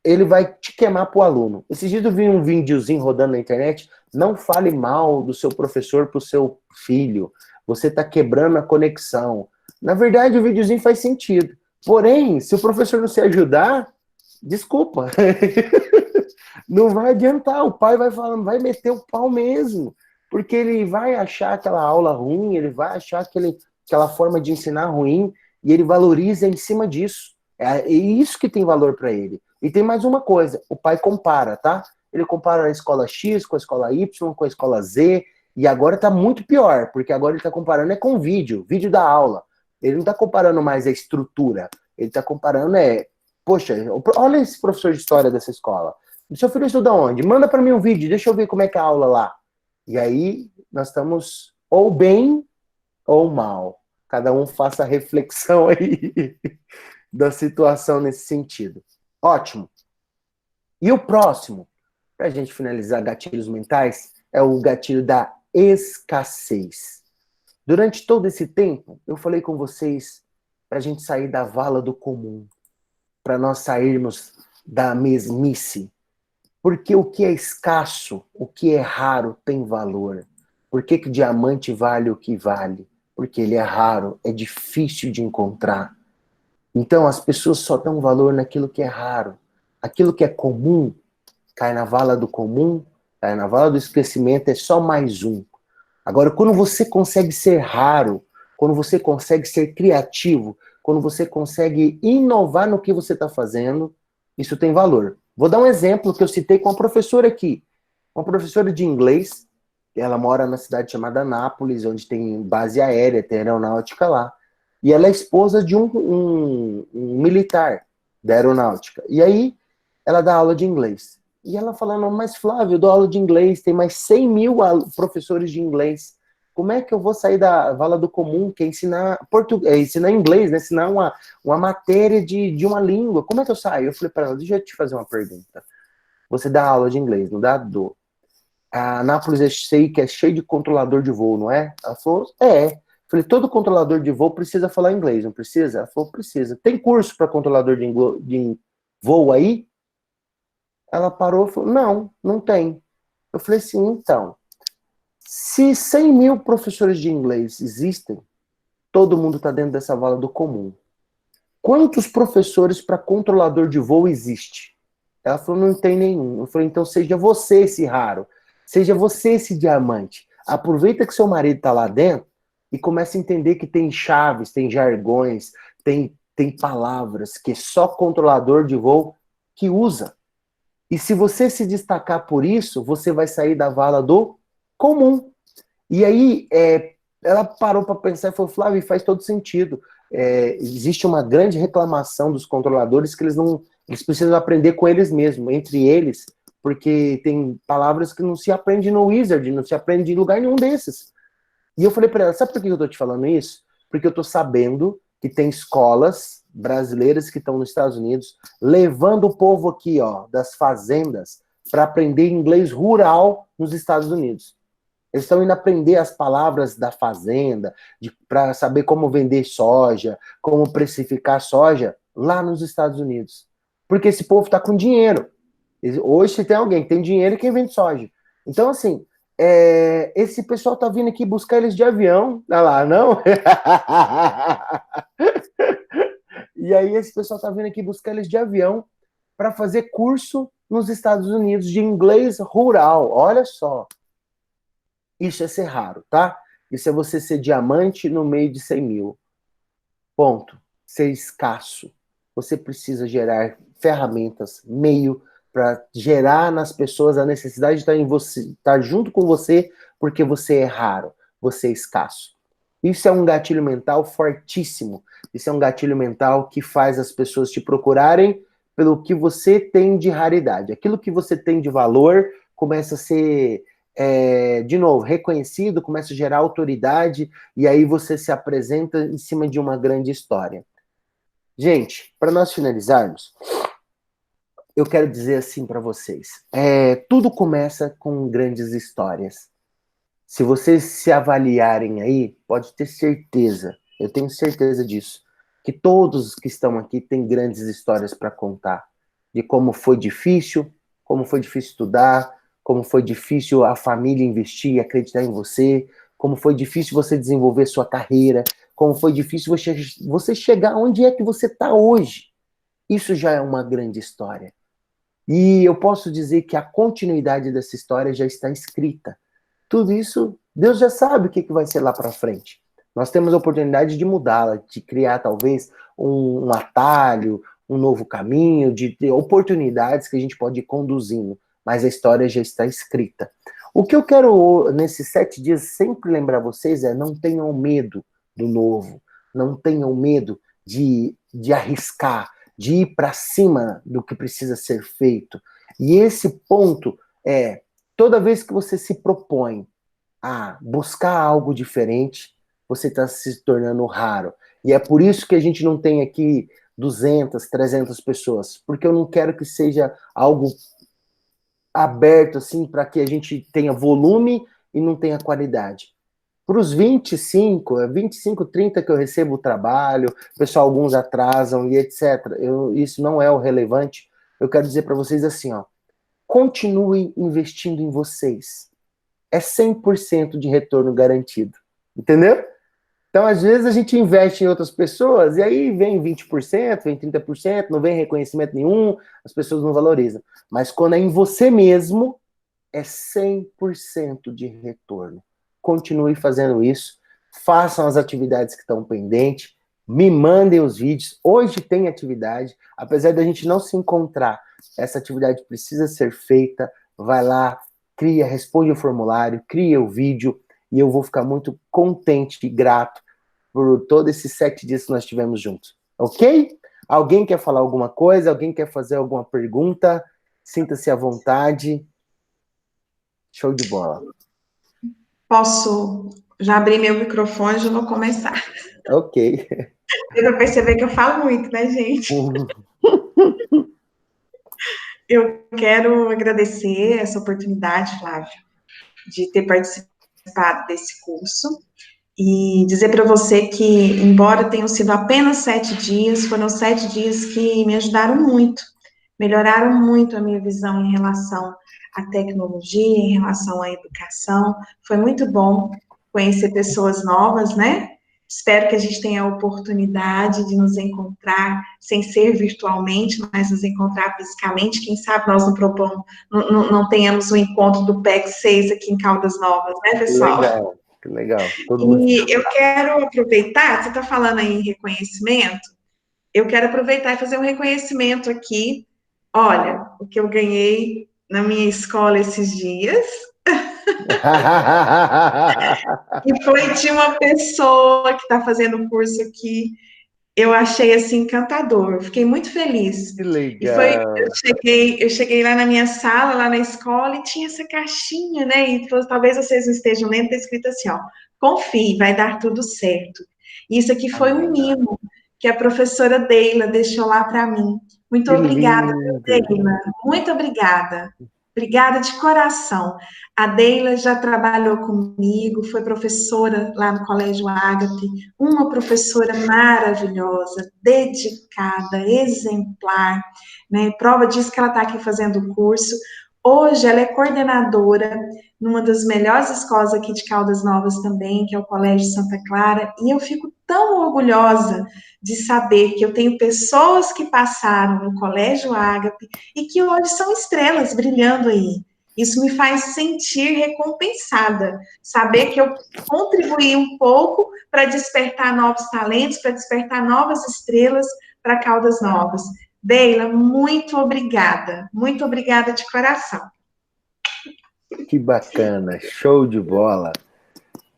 ele vai te queimar para o aluno. Esses dias eu vi um videozinho rodando na internet, não fale mal do seu professor para o seu filho, você está quebrando a conexão. Na verdade, o videozinho faz sentido. Porém, se o professor não se ajudar, desculpa. Não vai adiantar, o pai vai falando, vai meter o pau mesmo. Porque ele vai achar aquela aula ruim, ele vai achar aquela forma de ensinar ruim, e ele valoriza em cima disso. É isso que tem valor para ele. E tem mais uma coisa, o pai compara, tá? Ele compara a escola X com a escola Y, com a escola Z, e agora tá muito pior, porque agora ele tá comparando com o vídeo da aula. Ele não tá comparando mais a estrutura, ele tá comparando poxa, olha esse professor de história dessa escola. Seu filho estuda onde? Manda para mim um vídeo, deixa eu ver como é que é a aula lá. E aí nós estamos ou bem ou mal. Cada um faça a reflexão aí da situação nesse sentido. Ótimo. E o próximo, para a gente finalizar gatilhos mentais, é o gatilho da escassez. Durante todo esse tempo, eu falei com vocês para a gente sair da vala do comum, para nós sairmos da mesmice. Porque o que é escasso, o que é raro tem valor. Por que que diamante vale o que vale? Porque ele é raro, é difícil de encontrar. Então as pessoas só dão valor naquilo que é raro. Aquilo que é comum, cai na vala do comum, cai na vala do esquecimento, é só mais um. Agora, quando você consegue ser raro, quando você consegue ser criativo, quando você consegue inovar no que você está fazendo, isso tem valor. Vou dar um exemplo que eu citei com uma professora aqui. Uma professora de inglês, ela mora na cidade chamada Nápoles, onde tem base aérea, tem aeronáutica lá. E ela é esposa de um militar da aeronáutica. E aí, ela dá aula de inglês. E ela falando, mas Flávio, eu dou aula de inglês, tem mais 100 mil professores de inglês. Como é que eu vou sair da vala do comum, que é ensinar ensinar inglês, né? Ensinar uma matéria de uma língua. Como é que eu saio? Eu falei para ela, deixa eu te fazer uma pergunta. Você dá aula de inglês, não dá? A Nápoles eu sei que é cheio de controlador de voo, não é? Ela falou, é. Eu falei, todo controlador de voo precisa falar inglês, não precisa? Ela falou, precisa. Tem curso para controlador de voo aí? Ela parou e falou, não, não tem. Eu falei assim, então, se 100 mil professores de inglês existem, todo mundo está dentro dessa vala do comum. Quantos professores para controlador de voo existe? Ela falou, não tem nenhum. Eu falei, então seja você esse raro, seja você esse diamante. Aproveita que seu marido está lá dentro e comece a entender que tem chaves, tem jargões, tem palavras que só controlador de voo que usa. E se você se destacar por isso, você vai sair da vala do comum. E aí, ela parou para pensar e falou, Flávio, faz todo sentido. Existe uma grande reclamação dos controladores que eles precisam aprender com eles mesmos, entre eles, porque tem palavras que não se aprende no Wizard, não se aprende em lugar nenhum desses. E eu falei para ela, sabe por que eu estou te falando isso? Porque eu estou sabendo que tem escolas brasileiras que estão nos Estados Unidos levando o povo aqui, ó, das fazendas para aprender inglês rural nos Estados Unidos. Eles estão indo aprender as palavras da fazenda, para saber como vender soja, como precificar soja lá nos Estados Unidos. Porque esse povo está com dinheiro. Hoje, se tem alguém que tem dinheiro, quem vende soja. Então, assim, esse pessoal tá vindo aqui buscar eles de avião. Olha lá, não? E aí esse pessoal tá vindo aqui buscar eles de avião para fazer curso nos Estados Unidos de inglês rural. Olha só. Isso é ser raro, tá? Isso é você ser diamante no meio de 100 mil. Ponto. Ser escasso. Você precisa gerar ferramentas, meio, para gerar nas pessoas a necessidade de estar em você, estar junto com você, porque você é raro, você é escasso. Isso é um gatilho mental fortíssimo. Isso é um gatilho mental que faz as pessoas te procurarem pelo que você tem de raridade. Aquilo que você tem de valor começa a ser, de novo, reconhecido, começa a gerar autoridade, e aí você se apresenta em cima de uma grande história. Gente, para nós finalizarmos, eu quero dizer assim para vocês, tudo começa com grandes histórias. Se vocês se avaliarem aí, pode ter certeza, eu tenho certeza disso, que todos que estão aqui têm grandes histórias para contar. De como foi difícil estudar, como foi difícil a família investir e acreditar em você, como foi difícil você desenvolver sua carreira, como foi difícil você chegar onde é que você está hoje. Isso já é uma grande história. E eu posso dizer que a continuidade dessa história já está escrita. Tudo isso, Deus já sabe o que vai ser lá para frente. Nós temos a oportunidade de mudá-la, de criar talvez um atalho, um novo caminho, de ter oportunidades que a gente pode ir conduzindo, mas a história já está escrita. O que eu quero, nesses 7 dias, sempre lembrar vocês não tenham medo do novo, não tenham medo de arriscar, de ir para cima do que precisa ser feito. E esse ponto toda vez que você se propõe a buscar algo diferente, você está se tornando raro. E é por isso que a gente não tem aqui 200, 300 pessoas, porque eu não quero que seja algo aberto assim para que a gente tenha volume e não tenha qualidade. Para os 25, 30 que eu recebo o trabalho, pessoal, alguns atrasam e etc. Isso não é o relevante. Eu quero dizer para vocês assim, continuem investindo em vocês. É 100% de retorno garantido. Entendeu? Então, às vezes, a gente investe em outras pessoas e aí vem 20%, vem 30%, não vem reconhecimento nenhum, as pessoas não valorizam. Mas quando é em você mesmo, é 100% de retorno. Continue fazendo isso. Façam as atividades que estão pendentes. Me mandem os vídeos. Hoje tem atividade. Apesar da gente não se encontrar, essa atividade precisa ser feita. Vai lá, cria, responde o formulário, cria o vídeo. E eu vou ficar muito contente e grato por todos esses 7 dias que nós tivemos juntos. Ok? Alguém quer falar alguma coisa? Alguém quer fazer alguma pergunta? Sinta-se à vontade. Show de bola. Posso já abrir meu microfone e já vou começar. Ok. Deu para perceber que eu falo muito, né, gente? Eu quero agradecer essa oportunidade, Flávio, de ter participado desse curso e dizer para você que, embora tenham sido apenas 7 dias, foram 7 dias que me ajudaram muito, melhoraram muito a minha visão em relação à tecnologia, em relação à educação. Foi muito bom conhecer pessoas novas, né? Espero que a gente tenha a oportunidade de nos encontrar, sem ser virtualmente, mas nos encontrar fisicamente. Quem sabe nós não tenhamos um encontro do PEC 6 aqui em Caldas Novas, né, pessoal? Que legal. E eu quero aproveitar, você está falando aí em reconhecimento, eu quero aproveitar e fazer um reconhecimento aqui. Olha, o que eu ganhei na minha escola esses dias. E foi de uma pessoa que está fazendo o curso aqui. Eu achei assim encantador, fiquei muito feliz. Que legal. E foi, eu cheguei lá na minha sala, lá na escola, e tinha essa caixinha, né? E talvez vocês não estejam lendo, está escrito assim, ó, confie, vai dar tudo certo. E isso aqui foi um mimo que a professora Deila deixou lá para mim. Muito obrigada, Deila. Muito obrigada. Obrigada de coração. A Deila já trabalhou comigo, foi professora lá no Colégio Ágape, uma professora maravilhosa, dedicada, exemplar, né? Prova disso que ela está aqui fazendo o curso. Hoje ela é coordenadora numa das melhores escolas aqui de Caldas Novas também, que é o Colégio Santa Clara, e eu fico tão orgulhosa de saber que eu tenho pessoas que passaram no Colégio Ágape e que hoje são estrelas brilhando aí. Isso me faz sentir recompensada, saber que eu contribuí um pouco para despertar novos talentos, para despertar novas estrelas para Caldas Novas. Deila, muito obrigada de coração. Que bacana, show de bola.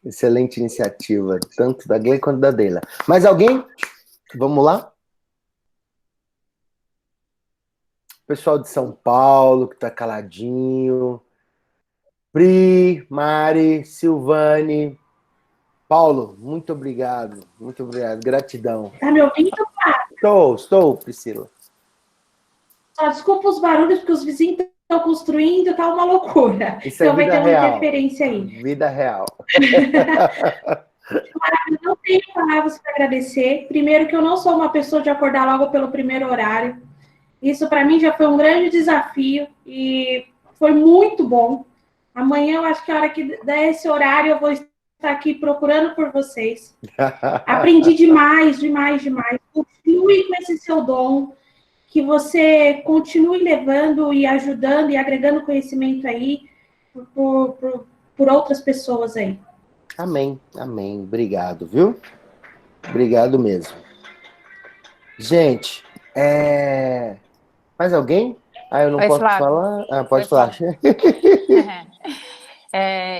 Excelente iniciativa, tanto da Glei quanto da Deila. Mais alguém? Vamos lá? Pessoal de São Paulo, que tá caladinho. Pri, Mari, Silvane. Paulo, muito obrigado, gratidão. Tá me ouvindo? Estou, Priscila. Só desculpa os barulhos, porque os vizinhos estão construindo, tá uma loucura. Isso é então vai vida ter uma real. interferência aí. Vida real. Eu não tenho palavras para agradecer. Primeiro que eu não sou uma pessoa de acordar logo pelo primeiro horário. Isso para mim já foi um grande desafio e foi muito bom. Amanhã eu acho que a hora que der esse horário eu vou estar aqui procurando por vocês. Aprendi demais. Continue com esse seu dom, que você continue levando e ajudando e agregando conhecimento aí por outras pessoas aí. Amém. Obrigado, viu? Obrigado mesmo. Gente, mais alguém? Eu não posso Flávio. falar? Pode falar.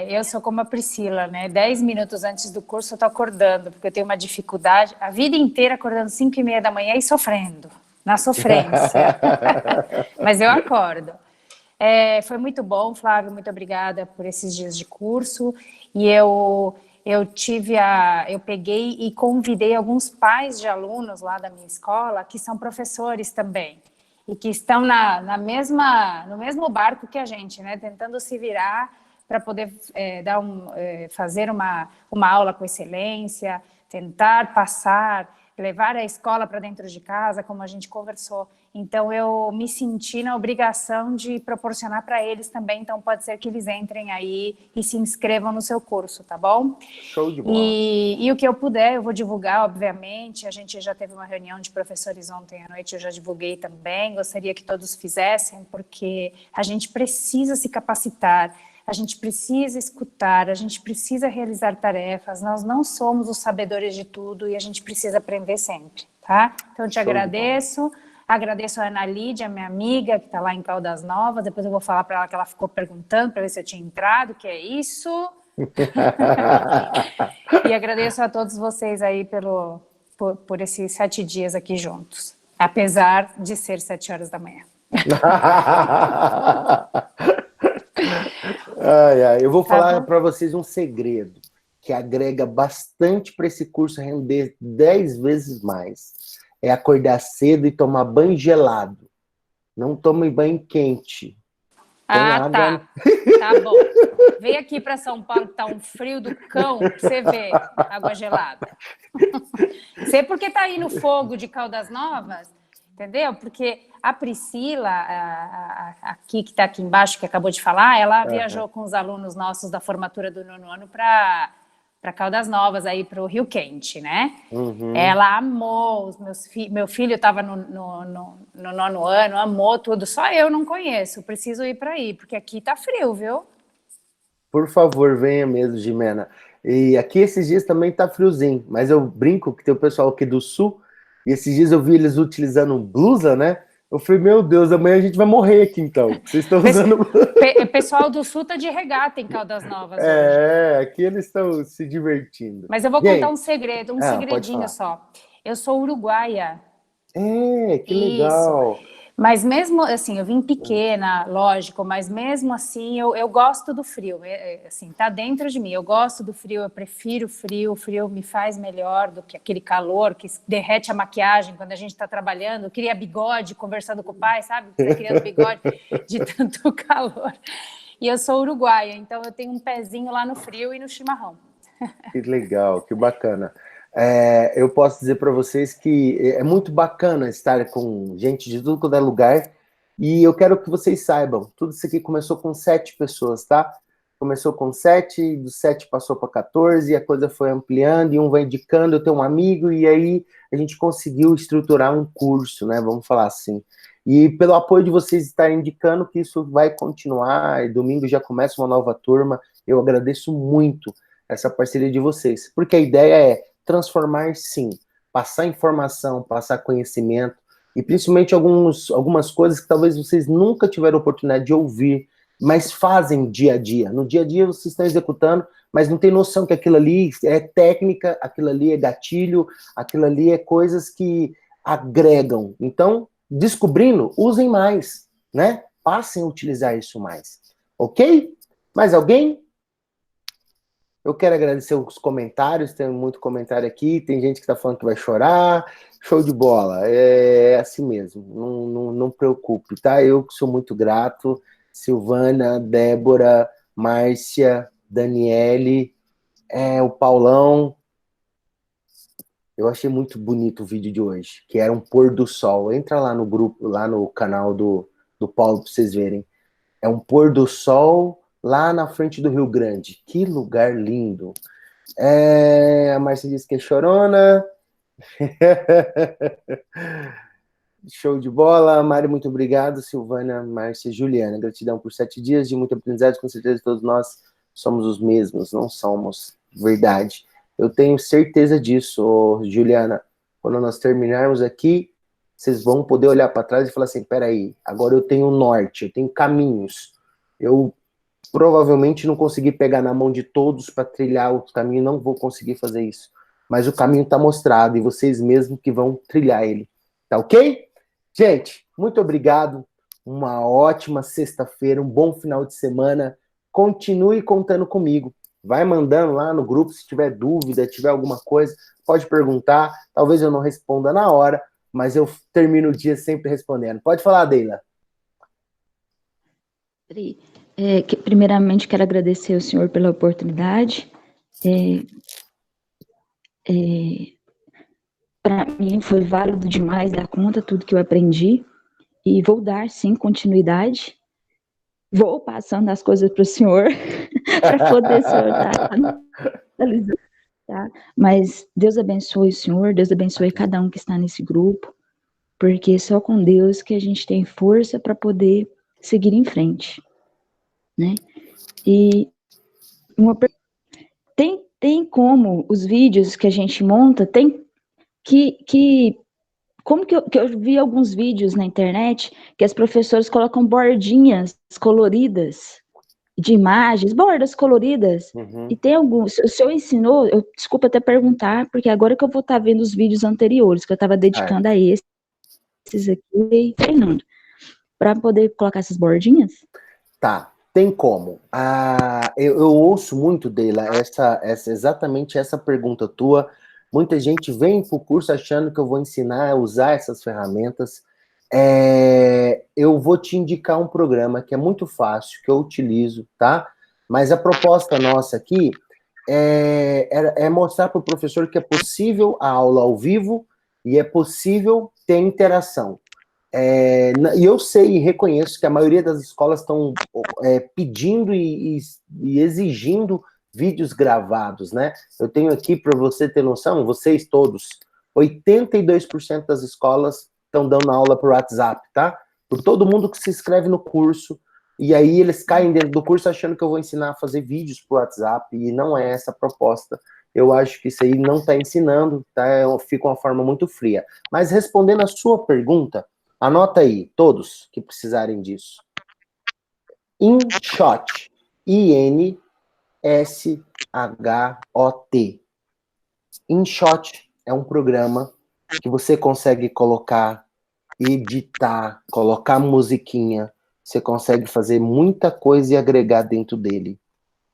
Eu sou como a Priscila, né? 10 minutos antes do curso eu tô acordando, porque eu tenho uma dificuldade, a vida inteira acordando 5h30 da manhã e sofrendo, na sofrência. Mas eu acordo. Foi muito bom, Flávio, muito obrigada por esses dias de curso. E eu peguei e convidei alguns pais de alunos lá da minha escola, que são professores também, e que estão no mesmo barco que a gente, né? Tentando se virar para poder fazer uma aula com excelência, tentar passar, levar a escola para dentro de casa, como a gente conversou. Então, eu me senti na obrigação de proporcionar para eles também, então pode ser que eles entrem aí e se inscrevam no seu curso, tá bom? Show de bola. E o que eu puder, eu vou divulgar, obviamente. A gente já teve uma reunião de professores ontem à noite, eu já divulguei também, gostaria que todos fizessem, porque a gente precisa se capacitar, a gente precisa escutar, a gente precisa realizar tarefas, nós não somos os sabedores de tudo e a gente precisa aprender sempre, tá? Então, eu te agradeço a Ana Lídia, minha amiga, que está lá em Caldas Novas, depois eu vou falar para ela que ela ficou perguntando para ver se eu tinha entrado, que é isso. E agradeço a todos vocês aí por esses 7 dias aqui juntos, apesar de ser 7 horas da manhã. Eu vou falar para vocês um segredo que agrega bastante para esse curso render 10 vezes mais. É acordar cedo e tomar banho gelado. Não tome banho quente. Tá. Tá bom. Vem aqui para São Paulo, que tá um frio do cão, pra você ver água gelada. Sei porque tá aí no fogo de Caldas Novas, entendeu? Porque a Priscila, aqui que está aqui embaixo, que acabou de falar, ela viajou com os alunos nossos da formatura do 9º ano para Caldas Novas, aí para o Rio Quente, né? Uhum. Ela amou, meu filho estava no 9º ano, amou tudo, só eu não conheço, preciso ir para aí, porque aqui tá frio, viu? Por favor, venha mesmo, Jimena. E aqui esses dias também tá friozinho, mas eu brinco que tem o pessoal aqui do sul, e esses dias eu vi eles utilizando blusa, né? Eu falei, meu Deus, amanhã a gente vai morrer aqui, então. Vocês estão usando... O pessoal do Sul tá de regata em Caldas Novas hoje. Aqui eles estão se divertindo. Mas eu vou contar um segredo, segredinho só. Eu sou uruguaia. Que legal. Mas mesmo assim, eu vim pequena, lógico, mas mesmo assim eu gosto do frio, assim, tá dentro de mim, eu gosto do frio, eu prefiro o frio me faz melhor do que aquele calor que derrete a maquiagem quando a gente tá trabalhando, eu queria bigode conversando com o pai, sabe? Você criando bigode de tanto calor. E eu sou uruguaia, então eu tenho um pezinho lá no frio e no chimarrão. Que legal, que bacana. Eu posso dizer para vocês que é muito bacana estar com gente de tudo quanto é lugar, e eu quero que vocês saibam, tudo isso aqui começou com 7 pessoas, tá? Começou com 7, dos 7 passou para 14, e a coisa foi ampliando, e um vai indicando, eu tenho um amigo, e aí a gente conseguiu estruturar um curso, né? Vamos falar assim. E pelo apoio de vocês estarem indicando que isso vai continuar, e domingo já começa uma nova turma, eu agradeço muito essa parceria de vocês, porque a ideia é transformar, sim, passar informação, passar conhecimento e principalmente algumas coisas que talvez vocês nunca tiveram oportunidade de ouvir, mas fazem dia a dia. No dia a dia vocês estão executando, mas não tem noção que aquilo ali é técnica, aquilo ali é gatilho, aquilo ali é coisas que agregam. Então, descobrindo, usem mais, né? Passem a utilizar isso mais. Ok? Mais alguém? Eu quero agradecer os comentários, tem muito comentário aqui, tem gente que está falando que vai chorar, show de bola, é assim mesmo, não preocupe, tá? Eu que sou muito grato, Silvana, Débora, Márcia, Daniele, o Paulão, eu achei muito bonito o vídeo de hoje, que era um pôr do sol, entra lá no grupo, lá no canal do Paulo para vocês verem, é um pôr do sol lá na frente do Rio Grande, que lugar lindo. A Márcia disse que é chorona. Show de bola. Mari, muito obrigado. Silvana, Márcia, Juliana. Gratidão por 7 dias de muito aprendizado. Com certeza todos nós somos os mesmos, não somos. Verdade. Eu tenho certeza disso, Juliana. Quando nós terminarmos aqui, vocês vão poder olhar para trás e falar assim, peraí, agora eu tenho norte, eu tenho caminhos. Eu provavelmente não consegui pegar na mão de todos para trilhar o caminho, não vou conseguir fazer isso. Mas o caminho está mostrado e vocês mesmos que vão trilhar ele. Tá ok? Gente, muito obrigado. Uma ótima sexta-feira, um bom final de semana. Continue contando comigo. Vai mandando lá no grupo se tiver dúvida, tiver alguma coisa, pode perguntar. Talvez eu não responda na hora, mas eu termino o dia sempre respondendo. Pode falar, Deila. Primeiramente, quero agradecer ao senhor pela oportunidade. Para mim, foi válido demais dar conta tudo que eu aprendi. E vou dar, sim, continuidade. Vou passando as coisas para o senhor, para poder o senhor estar analisando. Tá? Mas Deus abençoe o senhor, Deus abençoe cada um que está nesse grupo, porque é só com Deus que a gente tem força para poder seguir em frente. Né? E tem como os vídeos que a gente monta, tem como que eu vi alguns vídeos na internet que as professoras colocam bordinhas coloridas de imagens, bordas coloridas, e tem alguns, o senhor ensinou, desculpa até perguntar, porque agora que eu vou estar vendo os vídeos anteriores, que eu estava dedicando a esses aqui, e treinando, para poder colocar essas bordinhas? Tá, tem como. Eu ouço muito, Deila, exatamente essa pergunta tua. Muita gente vem para o curso achando que eu vou ensinar a usar essas ferramentas. Eu vou te indicar um programa que é muito fácil, que eu utilizo, tá? Mas a proposta nossa aqui é mostrar para o professor que é possível a aula ao vivo e é possível ter interação. E eu sei e reconheço que a maioria das escolas estão pedindo e exigindo vídeos gravados, né? Eu tenho aqui, para você ter noção, vocês todos, 82% das escolas estão dando aula por WhatsApp, tá? Por todo mundo que se inscreve no curso, e aí eles caem dentro do curso achando que eu vou ensinar a fazer vídeos por WhatsApp, e não é essa a proposta. Eu acho que isso aí não está ensinando, tá? Fica uma forma muito fria. Mas respondendo a sua pergunta, anota aí, todos que precisarem disso. InShot, InShot. InShot é um programa que você consegue colocar, editar, colocar musiquinha, você consegue fazer muita coisa e agregar dentro dele,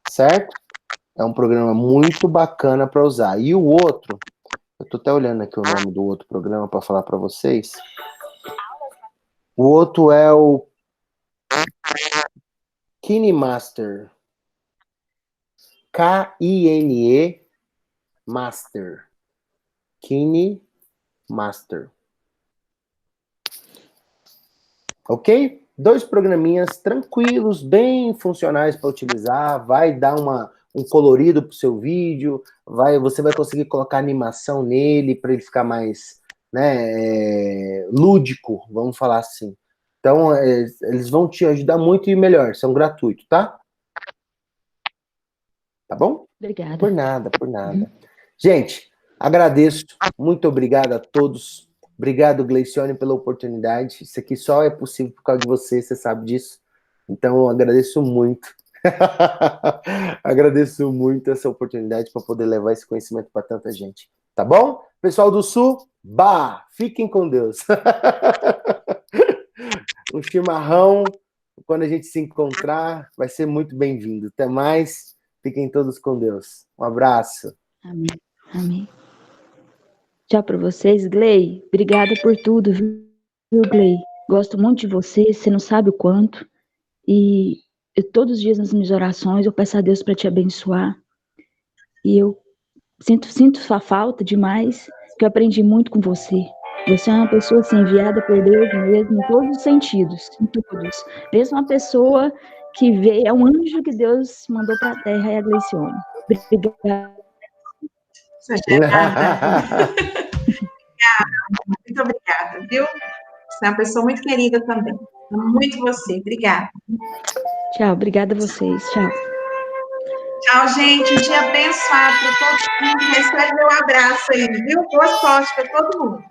certo? É um programa muito bacana para usar. E o outro, eu tô até olhando aqui o nome do outro programa para falar para vocês. O outro é o KineMaster. K-I-N-E Master. KineMaster. Ok? 2 programinhas tranquilos, bem funcionais para utilizar. Vai dar um colorido para o seu vídeo. Você vai conseguir colocar animação nele para ele ficar mais, né, lúdico, vamos falar assim. Então, eles vão te ajudar muito e melhor, são gratuitos, tá? Tá bom? Obrigada. Por nada, por nada. Gente, agradeço, muito obrigado a todos. Obrigado, Gleicione, pela oportunidade. Isso aqui só é possível por causa de você, você sabe disso. Então, eu agradeço muito. Agradeço muito essa oportunidade para poder levar esse conhecimento para tanta gente. Tá bom? Pessoal do Sul, fiquem com Deus. Um chimarrão, quando a gente se encontrar, vai ser muito bem-vindo. Até mais. Fiquem todos com Deus. Um abraço. Amém. Amém. Tchau para vocês, Glei. Obrigada por tudo, viu, Glei? Gosto muito de você, você não sabe o quanto. E todos os dias nas minhas orações eu peço a Deus para te abençoar. E eu sinto sua falta demais, que eu aprendi muito com você. Você é uma pessoa assim, enviada por Deus mesmo, em todos os sentidos, em todos. Mesmo uma pessoa que veio, é um anjo que Deus mandou para a terra, é a Gleicione. Obrigada. Obrigada. Muito obrigada, viu? Você é uma pessoa muito querida também. Amo muito você. Obrigada. Tchau, obrigada a vocês. Tchau. Tchau, gente. Um dia abençoado para todo mundo. Recebe meu abraço aí, viu? Boa sorte para todo mundo.